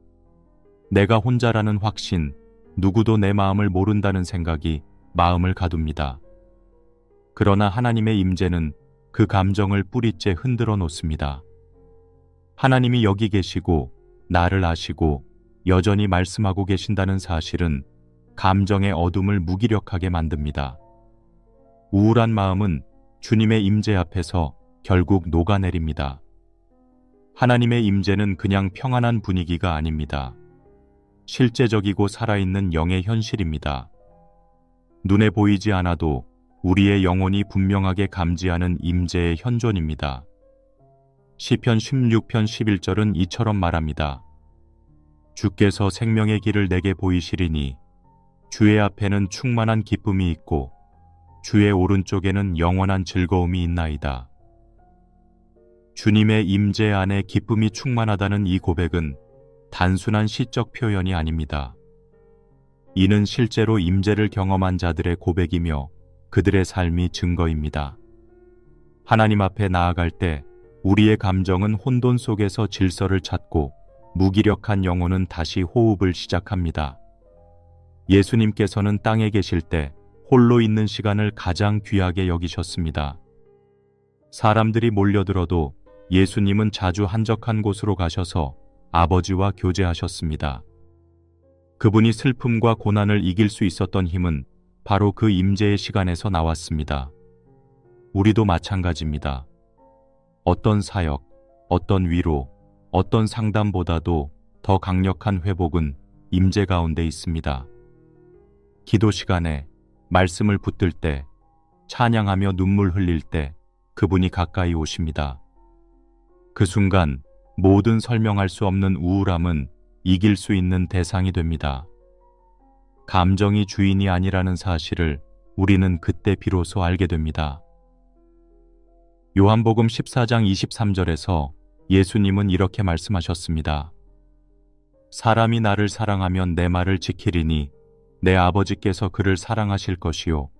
내가 혼자라는 확신, 누구도 내 마음을 모른다는 생각이 마음을 가둡니다. 그러나 하나님의 임재는 그 감정을 뿌리째 흔들어 놓습니다. 하나님이 여기 계시고 나를 아시고 여전히 말씀하고 계신다는 사실은 감정의 어둠을 무기력하게 만듭니다. 우울한 마음은 주님의 임재 앞에서 결국 녹아내립니다. 하나님의 임재는 그냥 평안한 분위기가 아닙니다. 실제적이고 살아있는 영의 현실입니다. 눈에 보이지 않아도 우리의 영혼이 분명하게 감지하는 임재의 현존입니다. 시편 16편 11절은 이처럼 말합니다. 주께서 생명의 길을 내게 보이시리니 주의 앞에는 충만한 기쁨이 있고 주의 오른쪽에는 영원한 즐거움이 있나이다. 주님의 임재 안에 기쁨이 충만하다는 이 고백은 단순한 시적 표현이 아닙니다. 이는 실제로 임재를 경험한 자들의 고백이며 그들의 삶이 증거입니다. 하나님 앞에 나아갈 때 우리의 감정은 혼돈 속에서 질서를 찾고 무기력한 영혼은 다시 호흡을 시작합니다. 예수님께서는 땅에 계실 때 홀로 있는 시간을 가장 귀하게 여기셨습니다. 사람들이 몰려들어도 예수님은 자주 한적한 곳으로 가셔서 아버지와 교제하셨습니다. 그분이 슬픔과 고난을 이길 수 있었던 힘은 바로 그 임재의 시간에서 나왔습니다. 우리도 마찬가지입니다. 어떤 사역, 어떤 위로, 어떤 상담보다도 더 강력한 회복은 임재 가운데 있습니다. 기도 시간에, 말씀을 붙들 때, 찬양하며 눈물 흘릴 때 그분이 가까이 오십니다. 그 순간 모든 설명할 수 없는 우울함은 이길 수 있는 대상이 됩니다. 감정이 주인이 아니라는 사실을 우리는 그때 비로소 알게 됩니다. 요한복음 14장 23절에서 예수님은 이렇게 말씀하셨습니다. 사람이 나를 사랑하면 내 말을 지키리니 내 아버지께서 그를 사랑하실 것이요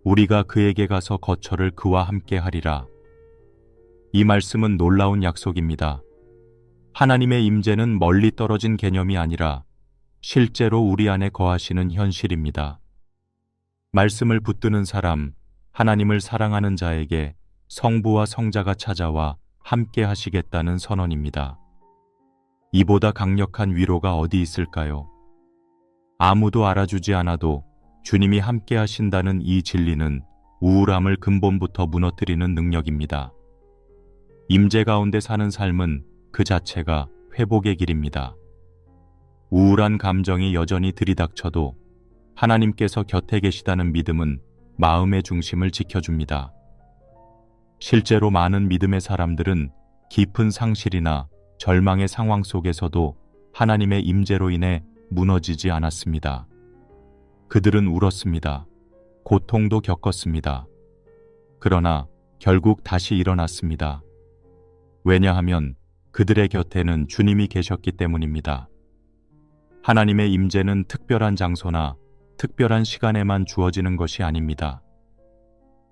우리가 그에게 가서 거처를 그와 함께 하리라. 이 말씀은 놀라운 약속입니다. 하나님의 임재는 멀리 떨어진 개념이 아니라 실제로 우리 안에 거하시는 현실입니다. 말씀을 붙드는 사람, 하나님을 사랑하는 자에게 성부와 성자가 찾아와 함께 하시겠다는 선언입니다. 이보다 강력한 위로가 어디 있을까요? 아무도 알아주지 않아도 주님이 함께 하신다는 이 진리는 우울함을 근본부터 무너뜨리는 능력입니다. 임재 가운데 사는 삶은 그 자체가 회복의 길입니다. 우울한 감정이 여전히 들이닥쳐도 하나님께서 곁에 계시다는 믿음은 마음의 중심을 지켜줍니다. 실제로 많은 믿음의 사람들은 깊은 상실이나 절망의 상황 속에서도 하나님의 임재로 인해 무너지지 않았습니다. 그들은 울었습니다. 고통도 겪었습니다. 그러나 결국 다시 일어났습니다. 왜냐하면 그들의 곁에는 주님이 계셨기 때문입니다. 하나님의 임재는 특별한 장소나 특별한 시간에만 주어지는 것이 아닙니다.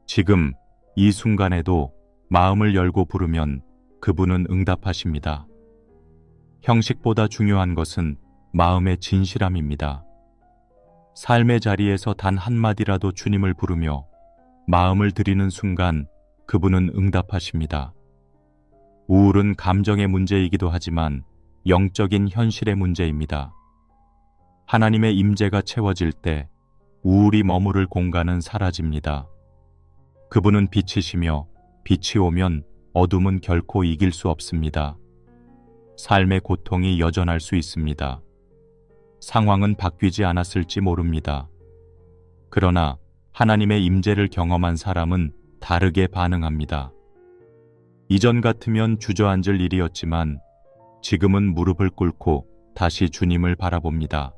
지금 이 순간에도 마음을 열고 부르면 그분은 응답하십니다. 형식보다 중요한 것은 마음의 진실함입니다. 삶의 자리에서 단 한마디라도 주님을 부르며 마음을 드리는 순간 그분은 응답하십니다. 우울은 감정의 문제이기도 하지만 영적인 현실의 문제입니다. 하나님의 임재가 채워질 때 우울이 머무를 공간은 사라집니다. 그분은 빛이시며 빛이 오면 어둠은 결코 이길 수 없습니다. 삶의 고통이 여전할 수 있습니다. 상황은 바뀌지 않았을지 모릅니다. 그러나 하나님의 임재를 경험한 사람은 다르게 반응합니다. 이전 같으면 주저앉을 일이었지만 지금은 무릎을 꿇고 다시 주님을 바라봅니다.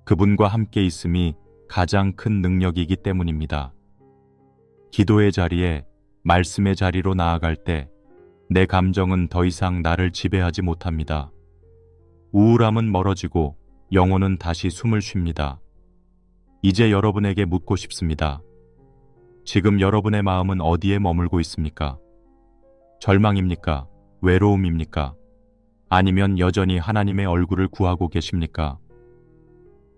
그분과 함께 있음이 가장 큰 능력이기 때문입니다. 기도의 자리에, 말씀의 자리로 나아갈 때 내 감정은 더 이상 나를 지배하지 못합니다. 우울함은 멀어지고 영혼은 다시 숨을 쉽니다. 이제 여러분에게 묻고 싶습니다. 지금 여러분의 마음은 어디에 머물고 있습니까? 절망입니까? 외로움입니까? 아니면 여전히 하나님의 얼굴을 구하고 계십니까?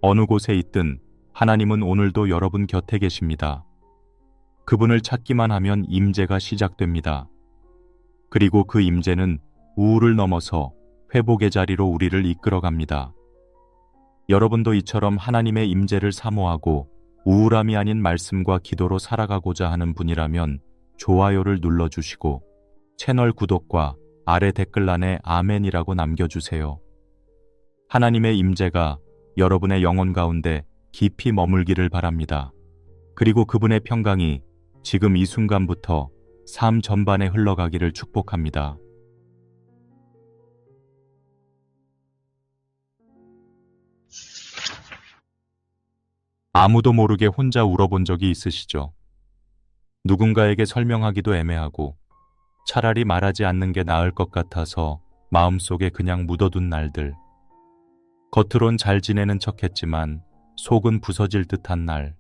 어느 곳에 있든 하나님은 오늘도 여러분 곁에 계십니다. 그분을 찾기만 하면 임재가 시작됩니다. 그리고 그 임재는 우울을 넘어서 회복의 자리로 우리를 이끌어갑니다. 여러분도 이처럼 하나님의 임재를 사모하고 우울함이 아닌 말씀과 기도로 살아가고자 하는 분이라면 좋아요를 눌러주시고 채널 구독과 아래 댓글란에 아멘이라고 남겨주세요. 하나님의 임재가 여러분의 영혼 가운데 깊이 머물기를 바랍니다. 그리고 그분의 평강이 지금 이 순간부터 삶 전반에 흘러가기를 축복합니다. 아무도 모르게 혼자 울어본 적이 있으시죠? 누군가에게 설명하기도 애매하고 차라리 말하지 않는 게 나을 것 같아서 마음속에 그냥 묻어둔 날들. 겉으론 잘 지내는 척했지만 속은 부서질 듯한 날.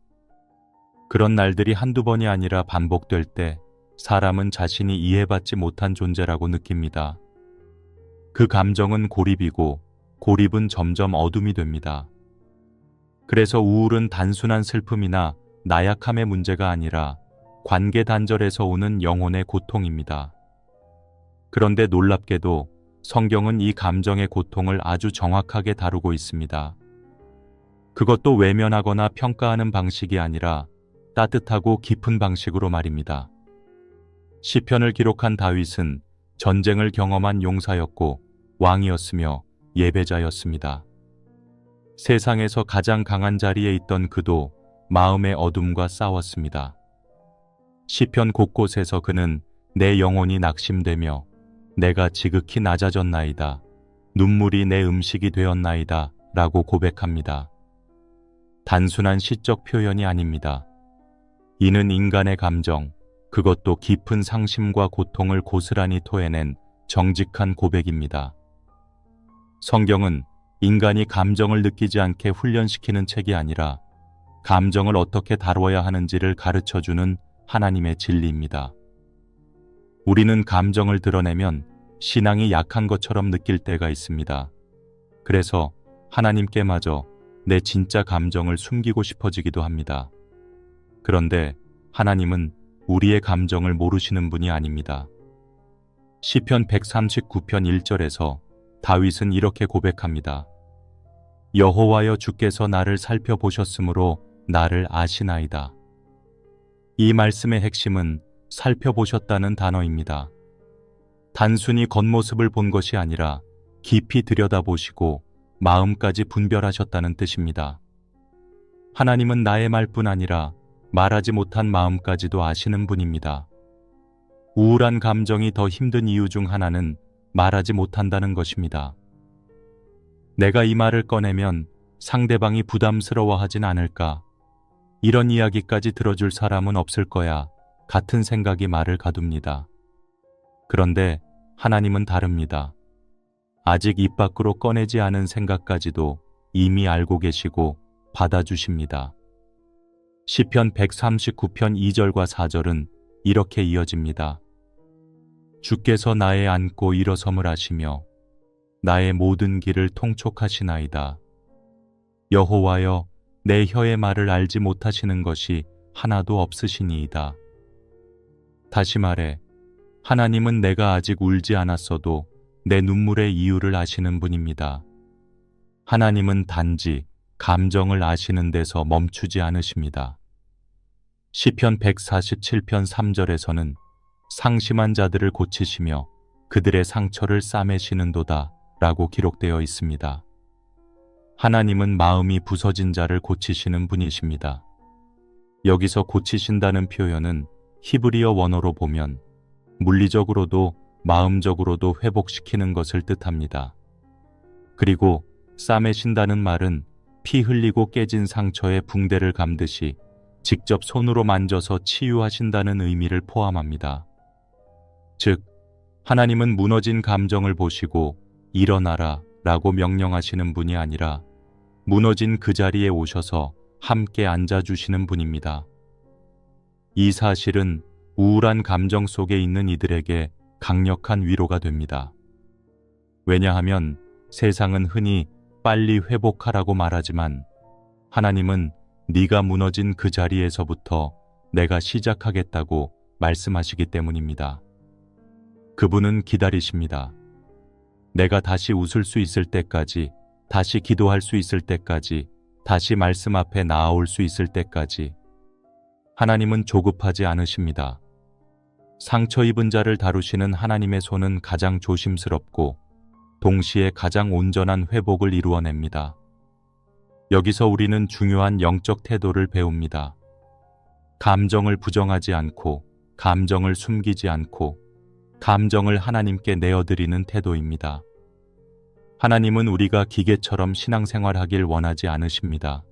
그런 날들이 한두 번이 아니라 반복될 때 사람은 자신이 이해받지 못한 존재라고 느낍니다. 그 감정은 고립이고 고립은 점점 어둠이 됩니다. 그래서 우울은 단순한 슬픔이나 나약함의 문제가 아니라 관계 단절에서 오는 영혼의 고통입니다. 그런데 놀랍게도 성경은 이 감정의 고통을 아주 정확하게 다루고 있습니다. 그것도 외면하거나 평가하는 방식이 아니라 따뜻하고 깊은 방식으로 말입니다. 시편을 기록한 다윗은 전쟁을 경험한 용사였고 왕이었으며 예배자였습니다. 세상에서 가장 강한 자리에 있던 그도 마음의 어둠과 싸웠습니다. 시편 곳곳에서 그는 내 영혼이 낙심되며 내가 지극히 낮아졌나이다. 눈물이 내 음식이 되었나이다. 라고 고백합니다. 단순한 시적 표현이 아닙니다. 이는 인간의 감정, 그것도 깊은 상심과 고통을 고스란히 토해낸 정직한 고백입니다. 성경은 인간이 감정을 느끼지 않게 훈련시키는 책이 아니라 감정을 어떻게 다뤄야 하는지를 가르쳐주는 하나님의 진리입니다. 우리는 감정을 드러내면 신앙이 약한 것처럼 느낄 때가 있습니다. 그래서 하나님께마저 내 진짜 감정을 숨기고 싶어지기도 합니다. 그런데 하나님은 우리의 감정을 모르시는 분이 아닙니다. 시편 139편 1절에서 다윗은 이렇게 고백합니다. 여호와여 주께서 나를 살펴보셨으므로 나를 아시나이다. 이 말씀의 핵심은 살펴보셨다는 단어입니다. 단순히 겉모습을 본 것이 아니라 깊이 들여다보시고 마음까지 분별하셨다는 뜻입니다. 하나님은 나의 말뿐 아니라 말하지 못한 마음까지도 아시는 분입니다. 우울한 감정이 더 힘든 이유 중 하나는 말하지 못한다는 것입니다. 내가 이 말을 꺼내면 상대방이 부담스러워하진 않을까? 이런 이야기까지 들어줄 사람은 없을 거야. 같은 생각이 말을 가둡니다. 그런데 하나님은 다릅니다. 아직 입 밖으로 꺼내지 않은 생각까지도 이미 알고 계시고 받아주십니다. 시편 139편 2절과 4절은 이렇게 이어집니다. 주께서 나의 앉고 일어섬을 하시며 나의 모든 길을 통촉하시나이다. 여호와여 내 혀의 말을 알지 못하시는 것이 하나도 없으시니이다. 다시 말해 하나님은 내가 아직 울지 않았어도 내 눈물의 이유를 아시는 분입니다. 하나님은 단지 감정을 아시는 데서 멈추지 않으십니다. 시편 147편 3절에서는 상심한 자들을 고치시며 그들의 상처를 싸매시는도다 라고 기록되어 있습니다. 하나님은 마음이 부서진 자를 고치시는 분이십니다. 여기서 고치신다는 표현은 히브리어 원어로 보면 물리적으로도 마음적으로도 회복시키는 것을 뜻합니다. 그리고 싸매신다는 말은 피 흘리고 깨진 상처에 붕대를 감듯이 직접 손으로 만져서 치유하신다는 의미를 포함합니다. 즉, 하나님은 무너진 감정을 보시고 일어나라 라고 명령하시는 분이 아니라 무너진 그 자리에 오셔서 함께 앉아주시는 분입니다. 이 사실은 우울한 감정 속에 있는 이들에게 강력한 위로가 됩니다. 왜냐하면 세상은 흔히 빨리 회복하라고 말하지만 하나님은 네가 무너진 그 자리에서부터 내가 시작하겠다고 말씀하시기 때문입니다. 그분은 기다리십니다. 내가 다시 웃을 수 있을 때까지, 다시 기도할 수 있을 때까지, 다시 말씀 앞에 나아올 수 있을 때까지. 하나님은 조급하지 않으십니다. 상처 입은 자를 다루시는 하나님의 손은 가장 조심스럽고 동시에 가장 온전한 회복을 이루어냅니다. 여기서 우리는 중요한 영적 태도를 배웁니다. 감정을 부정하지 않고, 감정을 숨기지 않고, 감정을 하나님께 내어드리는 태도입니다. 하나님은 우리가 기계처럼 신앙생활하길 원하지 않으십니다.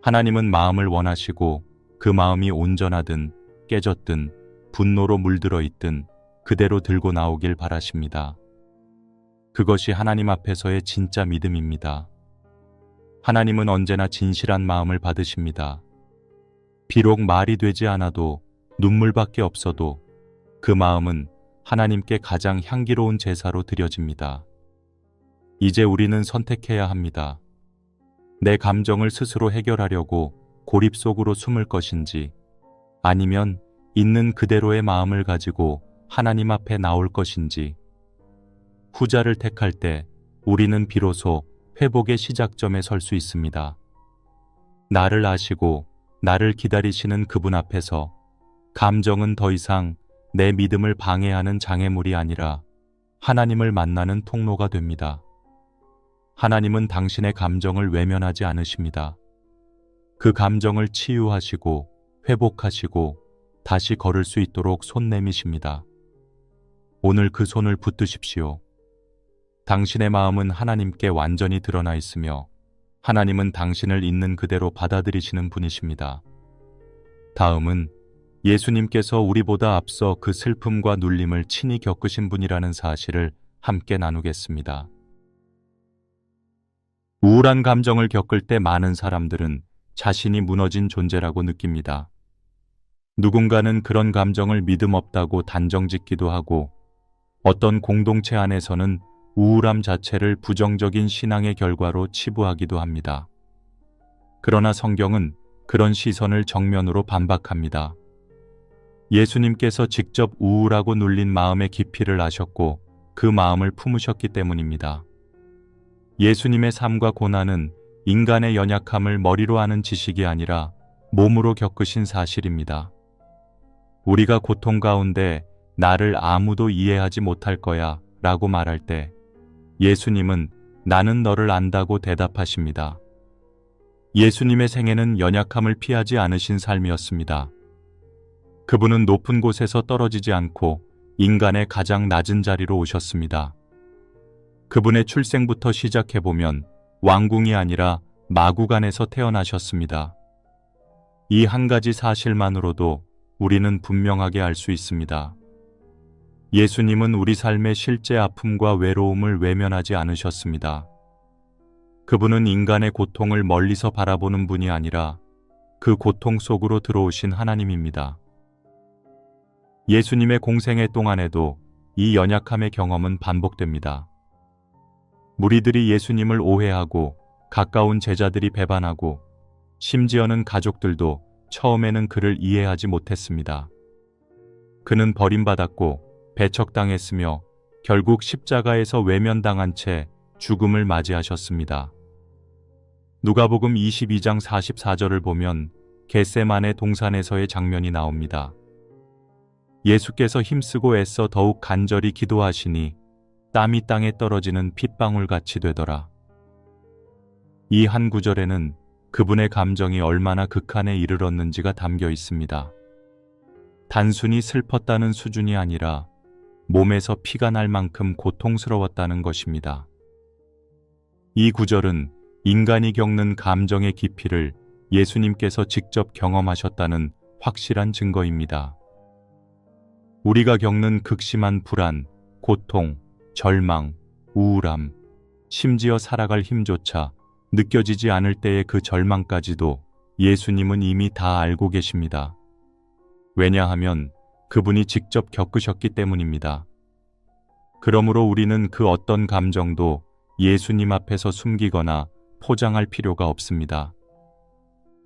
하나님은 마음을 원하시고 그 마음이 온전하든 깨졌든 분노로 물들어 있든 그대로 들고 나오길 바라십니다. 그것이 하나님 앞에서의 진짜 믿음입니다. 하나님은 언제나 진실한 마음을 받으십니다. 비록 말이 되지 않아도 눈물밖에 없어도 그 마음은 하나님께 가장 향기로운 제사로 드려집니다. 이제 우리는 선택해야 합니다. 내 감정을 스스로 해결하려고 고립 속으로 숨을 것인지, 아니면 있는 그대로의 마음을 가지고 하나님 앞에 나올 것인지. 후자를 택할 때 우리는 비로소 회복의 시작점에 설 수 있습니다. 나를 아시고 나를 기다리시는 그분 앞에서 감정은 더 이상 내 믿음을 방해하는 장애물이 아니라 하나님을 만나는 통로가 됩니다. 하나님은 당신의 감정을 외면하지 않으십니다. 그 감정을 치유하시고 회복하시고 다시 걸을 수 있도록 손 내미십니다. 오늘 그 손을 붙드십시오. 당신의 마음은 하나님께 완전히 드러나 있으며 하나님은 당신을 있는 그대로 받아들이시는 분이십니다. 다음은 예수님께서 우리보다 앞서 그 슬픔과 눌림을 친히 겪으신 분이라는 사실을 함께 나누겠습니다. 우울한 감정을 겪을 때 많은 사람들은 자신이 무너진 존재라고 느낍니다. 누군가는 그런 감정을 믿음 없다고 단정짓기도 하고, 어떤 공동체 안에서는 우울함 자체를 부정적인 신앙의 결과로 치부하기도 합니다. 그러나 성경은 그런 시선을 정면으로 반박합니다. 예수님께서 직접 우울하고 눌린 마음의 깊이를 아셨고 그 마음을 품으셨기 때문입니다. 예수님의 삶과 고난은 인간의 연약함을 머리로 아는 지식이 아니라 몸으로 겪으신 사실입니다. 우리가 고통 가운데 나를 아무도 이해하지 못할 거야 라고 말할 때 예수님은 나는 너를 안다고 대답하십니다. 예수님의 생애는 연약함을 피하지 않으신 삶이었습니다. 그분은 높은 곳에서 떨어지지 않고 인간의 가장 낮은 자리로 오셨습니다. 그분의 출생부터 시작해보면 왕궁이 아니라 마구간에서 태어나셨습니다. 이 한 가지 사실만으로도 우리는 분명하게 알 수 있습니다. 예수님은 우리 삶의 실제 아픔과 외로움을 외면하지 않으셨습니다. 그분은 인간의 고통을 멀리서 바라보는 분이 아니라 그 고통 속으로 들어오신 하나님입니다. 예수님의 공생애 동안에도 이 연약함의 경험은 반복됩니다. 무리들이 예수님을 오해하고 가까운 제자들이 배반하고 심지어는 가족들도 처음에는 그를 이해하지 못했습니다. 그는 버림받았고 배척당했으며 결국 십자가에서 외면당한 채 죽음을 맞이하셨습니다. 누가복음 22장 44절을 보면 겟세마네 동산에서의 장면이 나옵니다. 예수께서 힘쓰고 애써 더욱 간절히 기도하시니 땀이 땅에 떨어지는 핏방울같이 되더라. 이 한 구절에는 그분의 감정이 얼마나 극한에 이르렀는지가 담겨 있습니다. 단순히 슬펐다는 수준이 아니라 몸에서 피가 날 만큼 고통스러웠다는 것입니다. 이 구절은 인간이 겪는 감정의 깊이를 예수님께서 직접 경험하셨다는 확실한 증거입니다. 우리가 겪는 극심한 불안, 고통, 절망, 우울함, 심지어 살아갈 힘조차 느껴지지 않을 때의 그 절망까지도 예수님은 이미 다 알고 계십니다. 왜냐하면 그분이 직접 겪으셨기 때문입니다. 그러므로 우리는 그 어떤 감정도 예수님 앞에서 숨기거나 포장할 필요가 없습니다.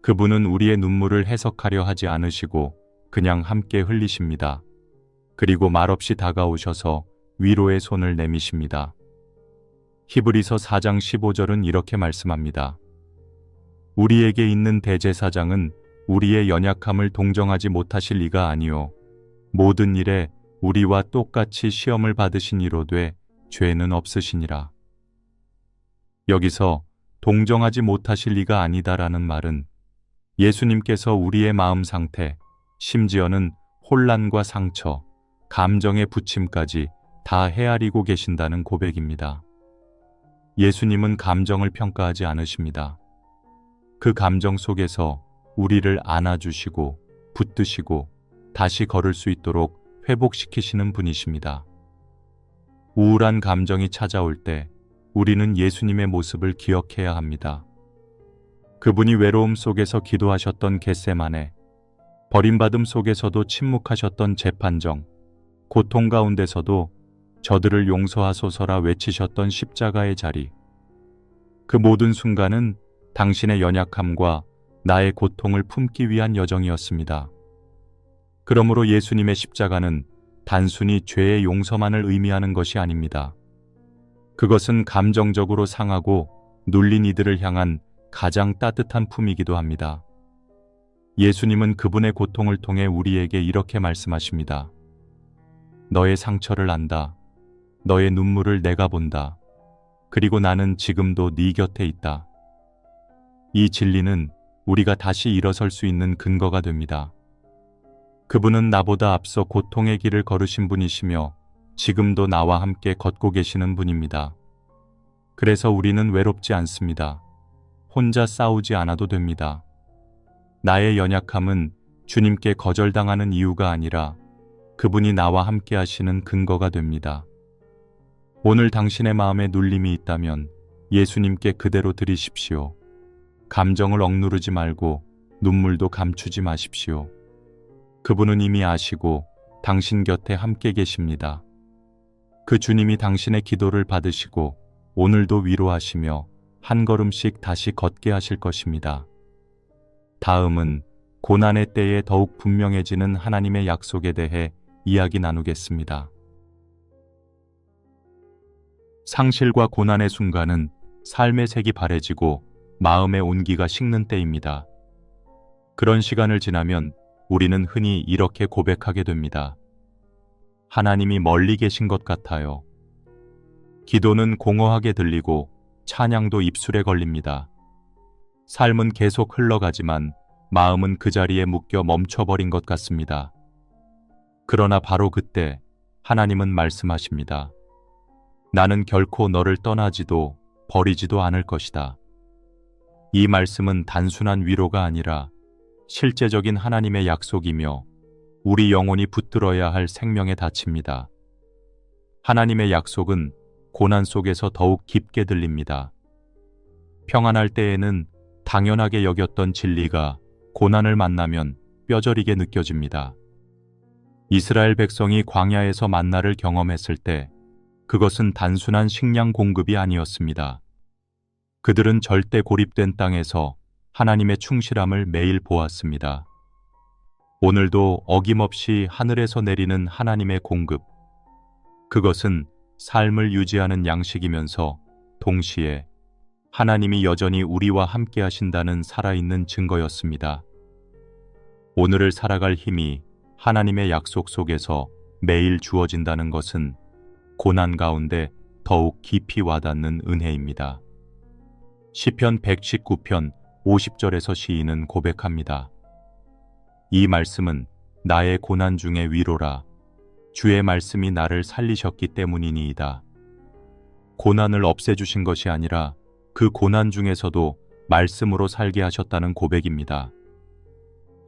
그분은 우리의 눈물을 해석하려 하지 않으시고 그냥 함께 흘리십니다. 그리고 말없이 다가오셔서 위로의 손을 내미십니다. 히브리서 4장 15절은 이렇게 말씀합니다. 우리에게 있는 대제사장은 우리의 연약함을 동정하지 못하실 이가 아니요 모든 일에 우리와 똑같이 시험을 받으신 이로되 죄는 없으시니라. 여기서 동정하지 못하실 이가 아니다라는 말은 예수님께서 우리의 마음 상태, 심지어는 혼란과 상처, 감정의 부침까지 다 헤아리고 계신다는 고백입니다. 예수님은 감정을 평가하지 않으십니다. 그 감정 속에서 우리를 안아주시고 붙드시고 다시 걸을 수 있도록 회복시키시는 분이십니다. 우울한 감정이 찾아올 때 우리는 예수님의 모습을 기억해야 합니다. 그분이 외로움 속에서 기도하셨던 겟세마네, 버림받음 속에서도 침묵하셨던 재판정, 고통 가운데서도 저들을 용서하소서라 외치셨던 십자가의 자리. 그 모든 순간은 당신의 연약함과 나의 고통을 품기 위한 여정이었습니다. 그러므로 예수님의 십자가는 단순히 죄의 용서만을 의미하는 것이 아닙니다. 그것은 감정적으로 상하고 눌린 이들을 향한 가장 따뜻한 품이기도 합니다. 예수님은 그분의 고통을 통해 우리에게 이렇게 말씀하십니다. 너의 상처를 안다. 너의 눈물을 내가 본다. 그리고 나는 지금도 네 곁에 있다. 이 진리는 우리가 다시 일어설 수 있는 근거가 됩니다. 그분은 나보다 앞서 고통의 길을 걸으신 분이시며 지금도 나와 함께 걷고 계시는 분입니다. 그래서 우리는 외롭지 않습니다. 혼자 싸우지 않아도 됩니다. 나의 연약함은 주님께 거절당하는 이유가 아니라 그분이 나와 함께 하시는 근거가 됩니다. 오늘 당신의 마음에 눌림이 있다면 예수님께 그대로 드리십시오. 감정을 억누르지 말고 눈물도 감추지 마십시오. 그분은 이미 아시고 당신 곁에 함께 계십니다. 그 주님이 당신의 기도를 받으시고 오늘도 위로하시며 한 걸음씩 다시 걷게 하실 것입니다. 다음은 고난의 때에 더욱 분명해지는 하나님의 약속에 대해 이야기 나누겠습니다. 상실과 고난의 순간은 삶의 색이 바래지고 마음의 온기가 식는 때입니다. 그런 시간을 지나면 우리는 흔히 이렇게 고백하게 됩니다. 하나님이 멀리 계신 것 같아요. 기도는 공허하게 들리고 찬양도 입술에 걸립니다. 삶은 계속 흘러가지만 마음은 그 자리에 묶여 멈춰버린 것 같습니다. 그러나 바로 그때 하나님은 말씀하십니다. 나는 결코 너를 떠나지도 버리지도 않을 것이다. 이 말씀은 단순한 위로가 아니라 실제적인 하나님의 약속이며 우리 영혼이 붙들어야 할 생명의 닻입니다. 하나님의 약속은 고난 속에서 더욱 깊게 들립니다. 평안할 때에는 당연하게 여겼던 진리가 고난을 만나면 뼈저리게 느껴집니다. 이스라엘 백성이 광야에서 만나를 경험했을 때 그것은 단순한 식량 공급이 아니었습니다. 그들은 절대 고립된 땅에서 하나님의 충실함을 매일 보았습니다. 오늘도 어김없이 하늘에서 내리는 하나님의 공급, 그것은 삶을 유지하는 양식이면서 동시에 하나님이 여전히 우리와 함께 하신다는 살아있는 증거였습니다. 오늘을 살아갈 힘이 하나님의 약속 속에서 매일 주어진다는 것은 고난 가운데 더욱 깊이 와닿는 은혜입니다. 시편 119편 50절에서 시인은 고백합니다. 이 말씀은 나의 고난 중에 위로라. 주의 말씀이 나를 살리셨기 때문이니이다. 고난을 없애주신 것이 아니라 그 고난 중에서도 말씀으로 살게 하셨다는 고백입니다.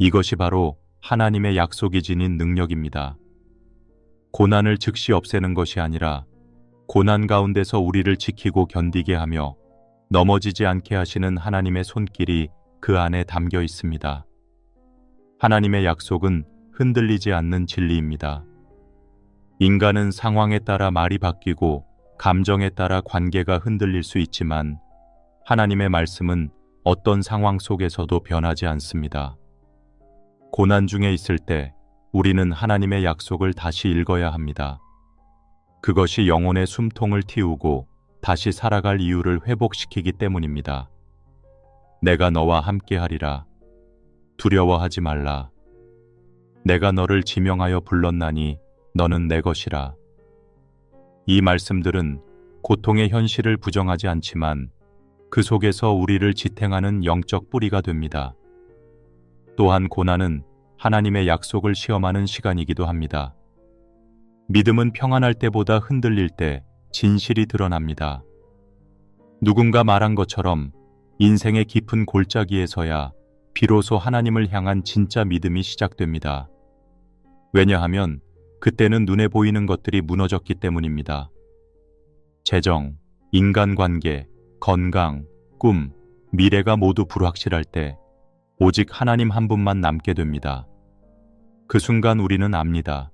이것이 바로 하나님의 약속이 지닌 능력입니다. 고난을 즉시 없애는 것이 아니라 고난 가운데서 우리를 지키고 견디게 하며 넘어지지 않게 하시는 하나님의 손길이 그 안에 담겨 있습니다. 하나님의 약속은 흔들리지 않는 진리입니다. 인간은 상황에 따라 말이 바뀌고 감정에 따라 관계가 흔들릴 수 있지만 하나님의 말씀은 어떤 상황 속에서도 변하지 않습니다. 고난 중에 있을 때 우리는 하나님의 약속을 다시 읽어야 합니다. 그것이 영혼의 숨통을 틔우고 다시 살아갈 이유를 회복시키기 때문입니다. 내가 너와 함께하리라. 두려워하지 말라. 내가 너를 지명하여 불렀나니 너는 내 것이라. 이 말씀들은 고통의 현실을 부정하지 않지만 그 속에서 우리를 지탱하는 영적 뿌리가 됩니다. 또한 고난은 하나님의 약속을 시험하는 시간이기도 합니다. 믿음은 평안할 때보다 흔들릴 때 진실이 드러납니다. 누군가 말한 것처럼 인생의 깊은 골짜기에서야 비로소 하나님을 향한 진짜 믿음이 시작됩니다. 왜냐하면 그때는 눈에 보이는 것들이 무너졌기 때문입니다. 재정, 인간관계, 건강, 꿈, 미래가 모두 불확실할 때 오직 하나님 한 분만 남게 됩니다. 그 순간 우리는 압니다.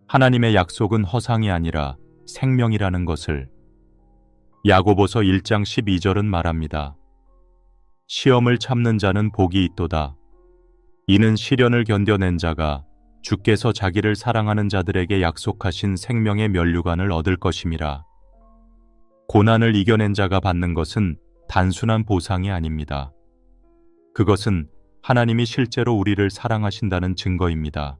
하나님의 약속은 허상이 아니라 생명이라는 것을. 야고보서 1장 12절은 말합니다. 시험을 참는 자는 복이 있도다. 이는 시련을 견뎌낸 자가 주께서 자기를 사랑하는 자들에게 약속하신 생명의 면류관을 얻을 것임이라. 고난을 이겨낸 자가 받는 것은 단순한 보상이 아닙니다. 그것은 하나님이 실제로 우리를 사랑하신다는 증거입니다.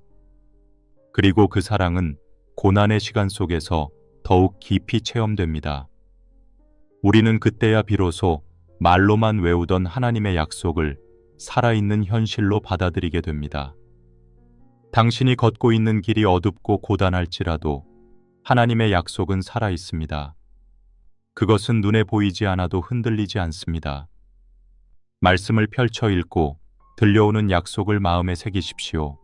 그리고 그 사랑은 고난의 시간 속에서 더욱 깊이 체험됩니다. 우리는 그때야 비로소 말로만 외우던 하나님의 약속을 살아있는 현실로 받아들이게 됩니다. 당신이 걷고 있는 길이 어둡고 고단할지라도 하나님의 약속은 살아있습니다. 그것은 눈에 보이지 않아도 흔들리지 않습니다. 말씀을 펼쳐 읽고 들려오는 약속을 마음에 새기십시오.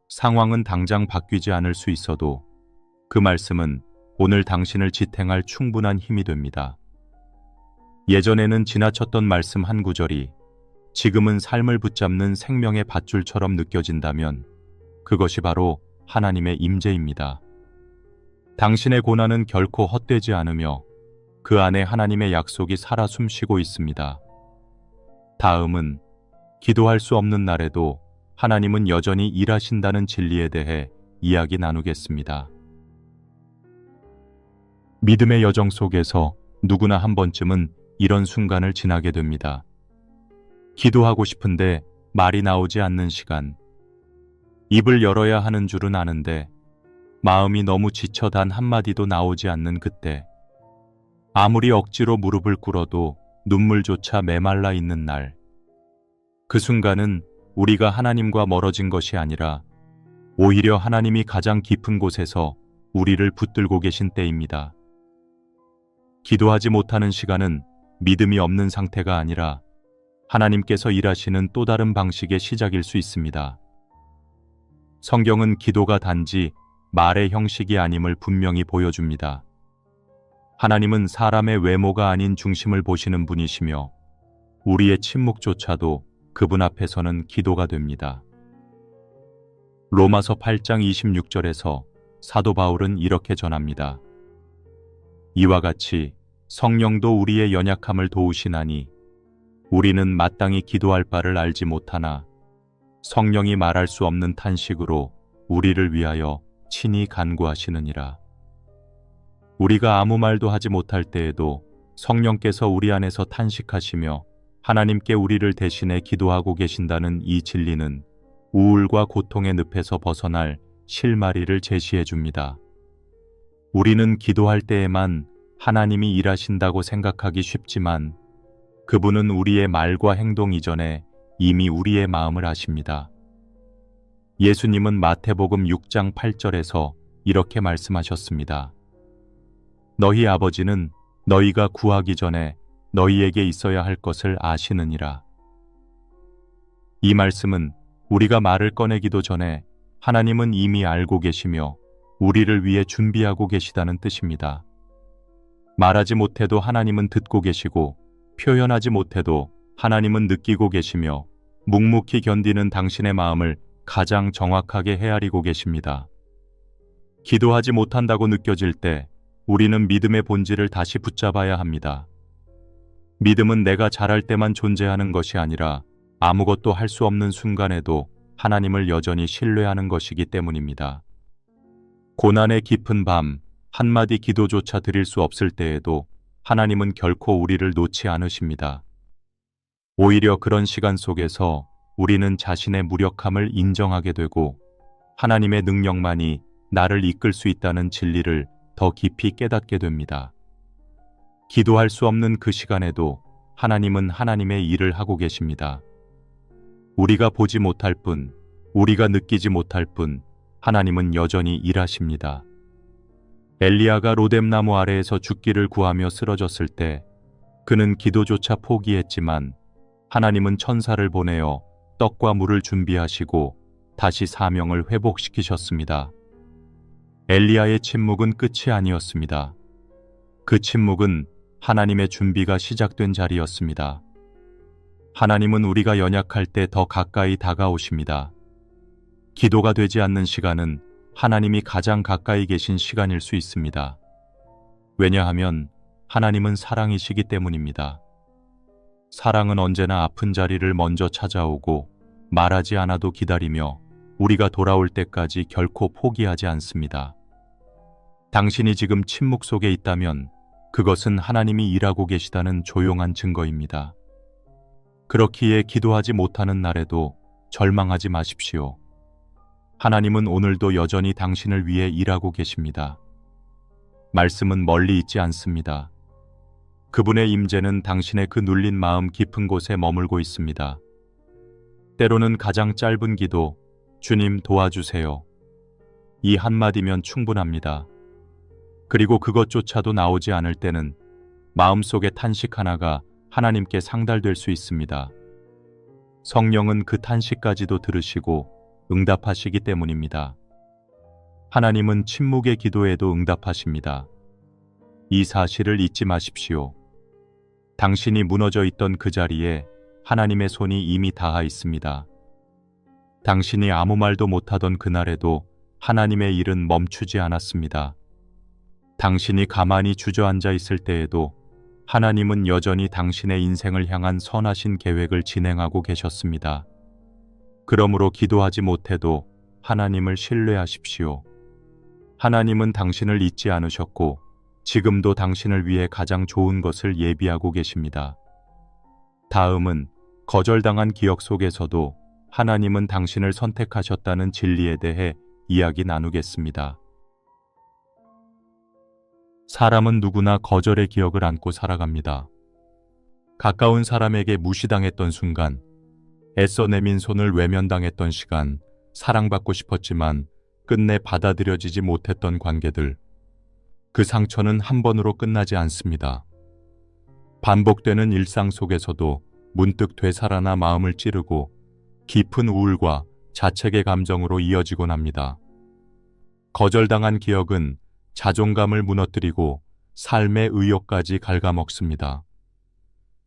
상황은 당장 바뀌지 않을 수 있어도 그 말씀은 오늘 당신을 지탱할 충분한 힘이 됩니다. 예전에는 지나쳤던 말씀 한 구절이 지금은 삶을 붙잡는 생명의 밧줄처럼 느껴진다면 그것이 바로 하나님의 임재입니다. 당신의 고난은 결코 헛되지 않으며 그 안에 하나님의 약속이 살아 숨쉬고 있습니다. 다음은 기도할 수 없는 날에도 하나님은 여전히 일하신다는 진리에 대해 이야기 나누겠습니다. 믿음의 여정 속에서 누구나 한 번쯤은 이런 순간을 지나게 됩니다. 기도하고 싶은데 말이 나오지 않는 시간. 입을 열어야 하는 줄은 아는데 마음이 너무 지쳐 단 한마디도 나오지 않는 그때. 아무리 억지로 무릎을 꿇어도 눈물조차 메말라 있는 날. 그 순간은 우리가 하나님과 멀어진 것이 아니라 오히려 하나님이 가장 깊은 곳에서 우리를 붙들고 계신 때입니다. 기도하지 못하는 시간은 믿음이 없는 상태가 아니라 하나님께서 일하시는 또 다른 방식의 시작일 수 있습니다. 성경은 기도가 단지 말의 형식이 아님을 분명히 보여줍니다. 하나님은 사람의 외모가 아닌 중심을 보시는 분이시며 우리의 침묵조차도 그분 앞에서는 기도가 됩니다. 로마서 8장 26절에서 사도 바울은 이렇게 전합니다. 이와 같이 성령도 우리의 연약함을 도우시나니 우리는 마땅히 기도할 바를 알지 못하나 성령이 말할 수 없는 탄식으로 우리를 위하여 친히 간구하시느니라. 우리가 아무 말도 하지 못할 때에도 성령께서 우리 안에서 탄식하시며 하나님께 우리를 대신해 기도하고 계신다는 이 진리는 우울과 고통의 늪에서 벗어날 실마리를 제시해 줍니다. 우리는 기도할 때에만 하나님이 일하신다고 생각하기 쉽지만 그분은 우리의 말과 행동 이전에 이미 우리의 마음을 아십니다. 예수님은 마태복음 6장 8절에서 이렇게 말씀하셨습니다. 너희 아버지는 너희가 구하기 전에 너희에게 있어야 할 것을 아시느니라. 이 말씀은 우리가 말을 꺼내기도 전에 하나님은 이미 알고 계시며 우리를 위해 준비하고 계시다는 뜻입니다. 말하지 못해도 하나님은 듣고 계시고 표현하지 못해도 하나님은 느끼고 계시며 묵묵히 견디는 당신의 마음을 가장 정확하게 헤아리고 계십니다. 기도하지 못한다고 느껴질 때 우리는 믿음의 본질을 다시 붙잡아야 합니다. 믿음은 내가 잘할 때만 존재하는 것이 아니라 아무것도 할 수 없는 순간에도 하나님을 여전히 신뢰하는 것이기 때문입니다. 고난의 깊은 밤, 한마디 기도조차 드릴 수 없을 때에도 하나님은 결코 우리를 놓지 않으십니다. 오히려 그런 시간 속에서 우리는 자신의 무력함을 인정하게 되고 하나님의 능력만이 나를 이끌 수 있다는 진리를 더 깊이 깨닫게 됩니다. 기도할 수 없는 그 시간에도 하나님은 하나님의 일을 하고 계십니다. 우리가 보지 못할 뿐, 우리가 느끼지 못할 뿐, 하나님은 여전히 일하십니다. 엘리야가 로뎀나무 아래에서 죽기를 구하며 쓰러졌을 때 그는 기도조차 포기했지만 하나님은 천사를 보내어 떡과 물을 준비하시고 다시 사명을 회복시키셨습니다. 엘리야의 침묵은 끝이 아니었습니다. 그 침묵은 하나님의 준비가 시작된 자리였습니다. 하나님은 우리가 연약할 때 더 가까이 다가오십니다. 기도가 되지 않는 시간은 하나님이 가장 가까이 계신 시간일 수 있습니다. 왜냐하면 하나님은 사랑이시기 때문입니다. 사랑은 언제나 아픈 자리를 먼저 찾아오고 말하지 않아도 기다리며 우리가 돌아올 때까지 결코 포기하지 않습니다. 당신이 지금 침묵 속에 있다면 그것은 하나님이 일하고 계시다는 조용한 증거입니다. 그렇기에 기도하지 못하는 날에도 절망하지 마십시오. 하나님은 오늘도 여전히 당신을 위해 일하고 계십니다. 말씀은 멀리 있지 않습니다. 그분의 임재는 당신의 그 눌린 마음 깊은 곳에 머물고 있습니다. 때로는 가장 짧은 기도, 주님 도와주세요. 이 한마디면 충분합니다. 그리고 그것조차도 나오지 않을 때는 마음속의 탄식 하나가 하나님께 상달될 수 있습니다. 성령은 그 탄식까지도 들으시고 응답하시기 때문입니다. 하나님은 침묵의 기도에도 응답하십니다. 이 사실을 잊지 마십시오. 당신이 무너져 있던 그 자리에 하나님의 손이 이미 닿아 있습니다. 당신이 아무 말도 못하던 그날에도 하나님의 일은 멈추지 않았습니다. 당신이 가만히 주저앉아 있을 때에도 하나님은 여전히 당신의 인생을 향한 선하신 계획을 진행하고 계셨습니다. 그러므로 기도하지 못해도 하나님을 신뢰하십시오. 하나님은 당신을 잊지 않으셨고 지금도 당신을 위해 가장 좋은 것을 예비하고 계십니다. 다음은 거절당한 기억 속에서도 하나님은 당신을 선택하셨다는 진리에 대해 이야기 나누겠습니다. 사람은 누구나 거절의 기억을 안고 살아갑니다. 가까운 사람에게 무시당했던 순간, 애써 내민 손을 외면당했던 시간, 사랑받고 싶었지만 끝내 받아들여지지 못했던 관계들. 그 상처는 한 번으로 끝나지 않습니다. 반복되는 일상 속에서도 문득 되살아나 마음을 찌르고 깊은 우울과 자책의 감정으로 이어지곤 합니다. 거절당한 기억은 자존감을 무너뜨리고 삶의 의욕까지 갉아먹습니다.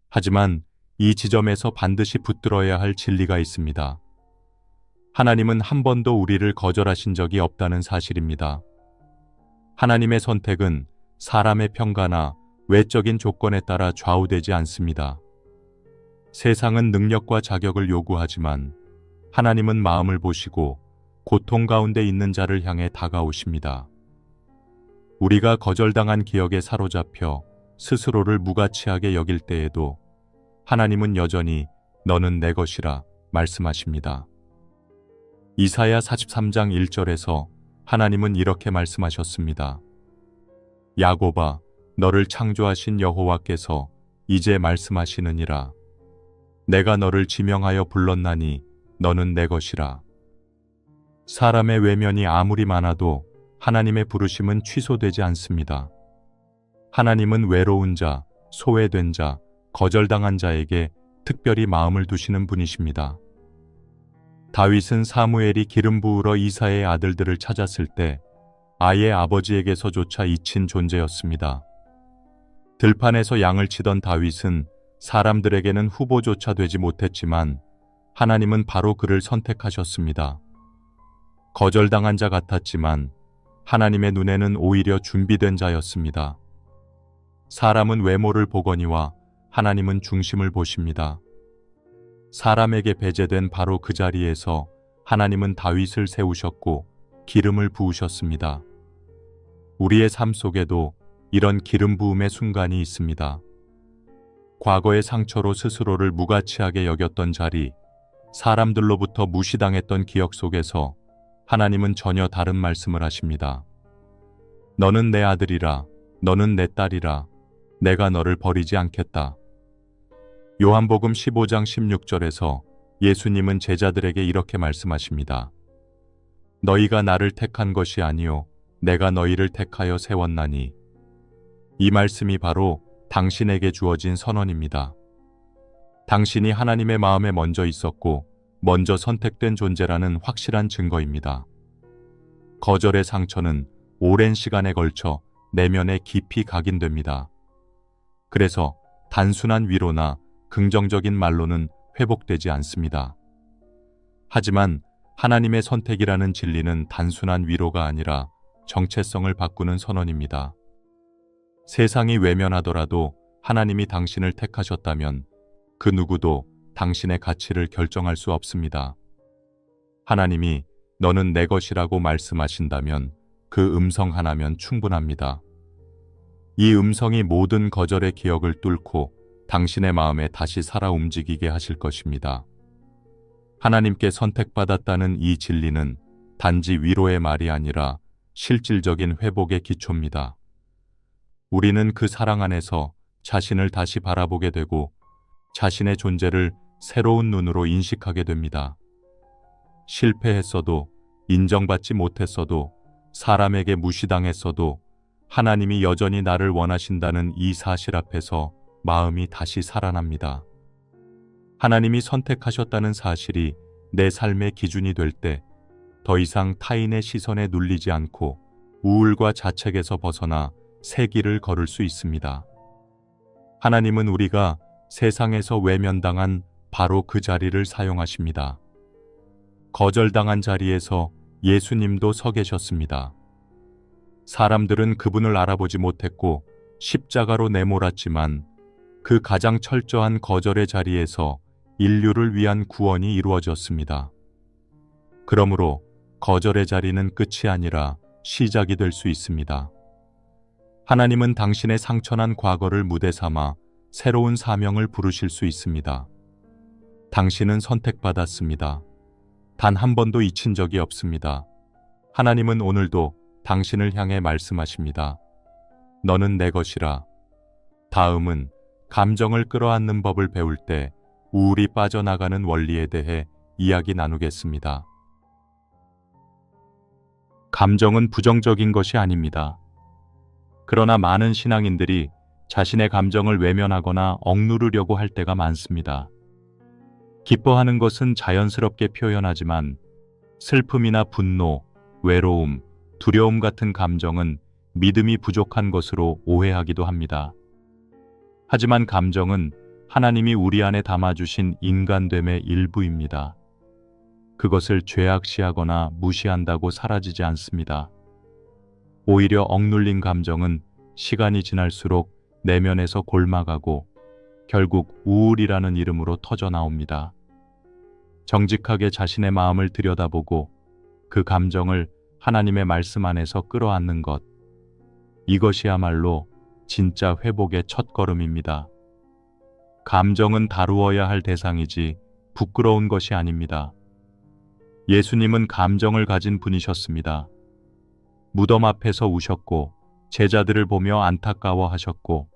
하지만 이 지점에서 반드시 붙들어야 할 진리가 있습니다. 하나님은 한 번도 우리를 거절하신 적이 없다는 사실입니다. 하나님의 선택은 사람의 평가나 외적인 조건에 따라 좌우되지 않습니다. 세상은 능력과 자격을 요구하지만 하나님은 마음을 보시고 고통 가운데 있는 자를 향해 다가오십니다. 우리가 거절당한 기억에 사로잡혀 스스로를 무가치하게 여길 때에도 하나님은 여전히 너는 내 것이라 말씀하십니다. 이사야 43장 1절에서 하나님은 이렇게 말씀하셨습니다. 야곱아, 너를 창조하신 여호와께서 이제 말씀하시느니라. 내가 너를 지명하여 불렀나니 너는 내 것이라. 사람의 외면이 아무리 많아도 하나님의 부르심은 취소되지 않습니다. 하나님은 외로운 자, 소외된 자, 거절당한 자에게 특별히 마음을 두시는 분이십니다. 다윗은 사무엘이 기름 부으러 이사의 아들들을 찾았을 때 아이의 아버지에게서조차 잊힌 존재였습니다. 들판에서 양을 치던 다윗은 사람들에게는 후보조차 되지 못했지만 하나님은 바로 그를 선택하셨습니다. 거절당한 자 같았지만 하나님의 눈에는 오히려 준비된 자였습니다. 사람은 외모를 보거니와 하나님은 중심을 보십니다. 사람에게 배제된 바로 그 자리에서 하나님은 다윗을 세우셨고 기름을 부으셨습니다. 우리의 삶 속에도 이런 기름 부음의 순간이 있습니다. 과거의 상처로 스스로를 무가치하게 여겼던 자리, 사람들로부터 무시당했던 기억 속에서 하나님은 전혀 다른 말씀을 하십니다. 너는 내 아들이라, 너는 내 딸이라, 내가 너를 버리지 않겠다. 요한복음 15장 16절에서 예수님은 제자들에게 이렇게 말씀하십니다. 너희가 나를 택한 것이 아니요 내가 너희를 택하여 세웠나니. 이 말씀이 바로 당신에게 주어진 선언입니다. 당신이 하나님의 마음에 먼저 있었고 먼저 선택된 존재라는 확실한 증거입니다. 거절의 상처는 오랜 시간에 걸쳐 내면에 깊이 각인됩니다. 그래서 단순한 위로나 긍정적인 말로는 회복되지 않습니다. 하지만 하나님의 선택이라는 진리는 단순한 위로가 아니라 정체성을 바꾸는 선언입니다. 세상이 외면하더라도 하나님이 당신을 택하셨다면 그 누구도 당신의 가치를 결정할 수 없습니다. 하나님이 너는 내 것이라고 말씀하신다면 그 음성 하나면 충분합니다. 이 음성이 모든 거절의 기억을 뚫고 당신의 마음에 다시 살아 움직이게 하실 것입니다. 하나님께 선택받았다는 이 진리는 단지 위로의 말이 아니라 실질적인 회복의 기초입니다. 우리는 그 사랑 안에서 자신을 다시 바라보게 되고 자신의 존재를 새로운 눈으로 인식하게 됩니다. 실패했어도, 인정받지 못했어도, 사람에게 무시당했어도 하나님이 여전히 나를 원하신다는 이 사실 앞에서 마음이 다시 살아납니다. 하나님이 선택하셨다는 사실이 내 삶의 기준이 될 때 더 이상 타인의 시선에 눌리지 않고 우울과 자책에서 벗어나 새 길을 걸을 수 있습니다. 하나님은 우리가 세상에서 외면당한 바로 그 자리를 사용하십니다. 거절당한 자리에서 예수님도 서 계셨습니다. 사람들은 그분을 알아보지 못했고 십자가로 내몰았지만 그 가장 철저한 거절의 자리에서 인류를 위한 구원이 이루어졌습니다. 그러므로 거절의 자리는 끝이 아니라 시작이 될 수 있습니다. 하나님은 당신의 상처난 과거를 무대 삼아 새로운 사명을 부르실 수 있습니다. 당신은 선택받았습니다. 단 한 번도 잊힌 적이 없습니다. 하나님은 오늘도 당신을 향해 말씀하십니다. 너는 내 것이라. 다음은 감정을 끌어안는 법을 배울 때 우울이 빠져나가는 원리에 대해 이야기 나누겠습니다. 감정은 부정적인 것이 아닙니다. 그러나 많은 신앙인들이 자신의 감정을 외면하거나 억누르려고 할 때가 많습니다. 기뻐하는 것은 자연스럽게 표현하지만 슬픔이나 분노, 외로움, 두려움 같은 감정은 믿음이 부족한 것으로 오해하기도 합니다. 하지만 감정은 하나님이 우리 안에 담아주신 인간됨의 일부입니다. 그것을 죄악시하거나 무시한다고 사라지지 않습니다. 오히려 억눌린 감정은 시간이 지날수록 내면에서 골마가고 결국 우울이라는 이름으로 터져 나옵니다. 정직하게 자신의 마음을 들여다보고 그 감정을 하나님의 말씀 안에서 끌어안는 것, 이것이야말로 진짜 회복의 첫걸음입니다. 감정은 다루어야 할 대상이지 부끄러운 것이 아닙니다. 예수님은 감정을 가진 분이셨습니다. 무덤 앞에서 우셨고 제자들을 보며 안타까워하셨고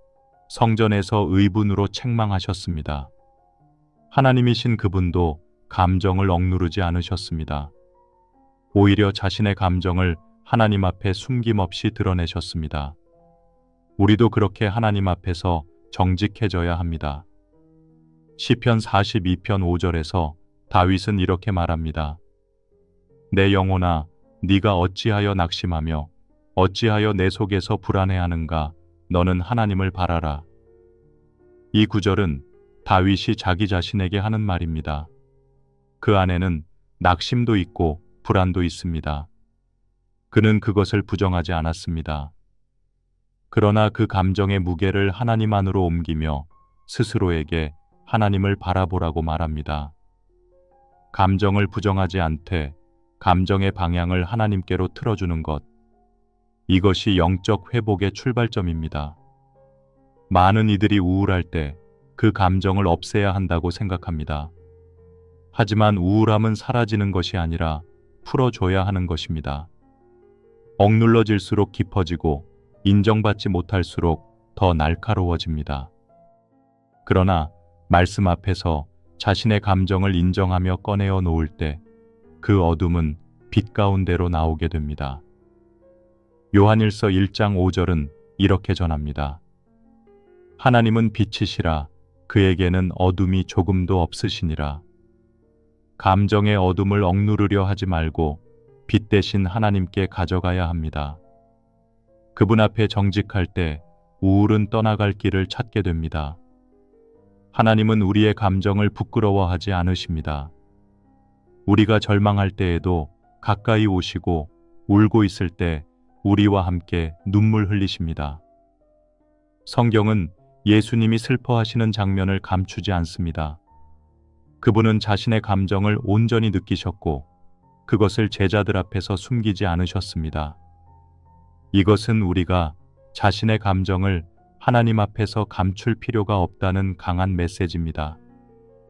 성전에서 의분으로 책망하셨습니다. 하나님이신 그분도 감정을 억누르지 않으셨습니다. 오히려 자신의 감정을 하나님 앞에 숨김없이 드러내셨습니다. 우리도 그렇게 하나님 앞에서 정직해져야 합니다. 시편 42편 5절에서 다윗은 이렇게 말합니다. 내 영혼아, 네가 어찌하여 낙심하며 어찌하여 내 속에서 불안해하는가? 너는 하나님을 바라라. 이 구절은 다윗이 자기 자신에게 하는 말입니다. 그 안에는 낙심도 있고 불안도 있습니다. 그는 그것을 부정하지 않았습니다. 그러나 그 감정의 무게를 하나님 안으로 옮기며 스스로에게 하나님을 바라보라고 말합니다. 감정을 부정하지 않되 감정의 방향을 하나님께로 틀어주는 것. 이것이 영적 회복의 출발점입니다. 많은 이들이 우울할 때 그 감정을 없애야 한다고 생각합니다. 하지만 우울함은 사라지는 것이 아니라 풀어줘야 하는 것입니다. 억눌러질수록 깊어지고 인정받지 못할수록 더 날카로워집니다. 그러나 말씀 앞에서 자신의 감정을 인정하며 꺼내어 놓을 때 그 어둠은 빛 가운데로 나오게 됩니다. 요한일서 1장 5절은 이렇게 전합니다. 하나님은 빛이시라 그에게는 어둠이 조금도 없으시니라. 감정의 어둠을 억누르려 하지 말고 빛 대신 하나님께 가져가야 합니다. 그분 앞에 정직할 때 우울은 떠나갈 길을 찾게 됩니다. 하나님은 우리의 감정을 부끄러워하지 않으십니다. 우리가 절망할 때에도 가까이 오시고 울고 있을 때 우리와 함께 눈물 흘리십니다. 성경은 예수님이 슬퍼하시는 장면을 감추지 않습니다. 그분은 자신의 감정을 온전히 느끼셨고 그것을 제자들 앞에서 숨기지 않으셨습니다. 이것은 우리가 자신의 감정을 하나님 앞에서 감출 필요가 없다는 강한 메시지입니다.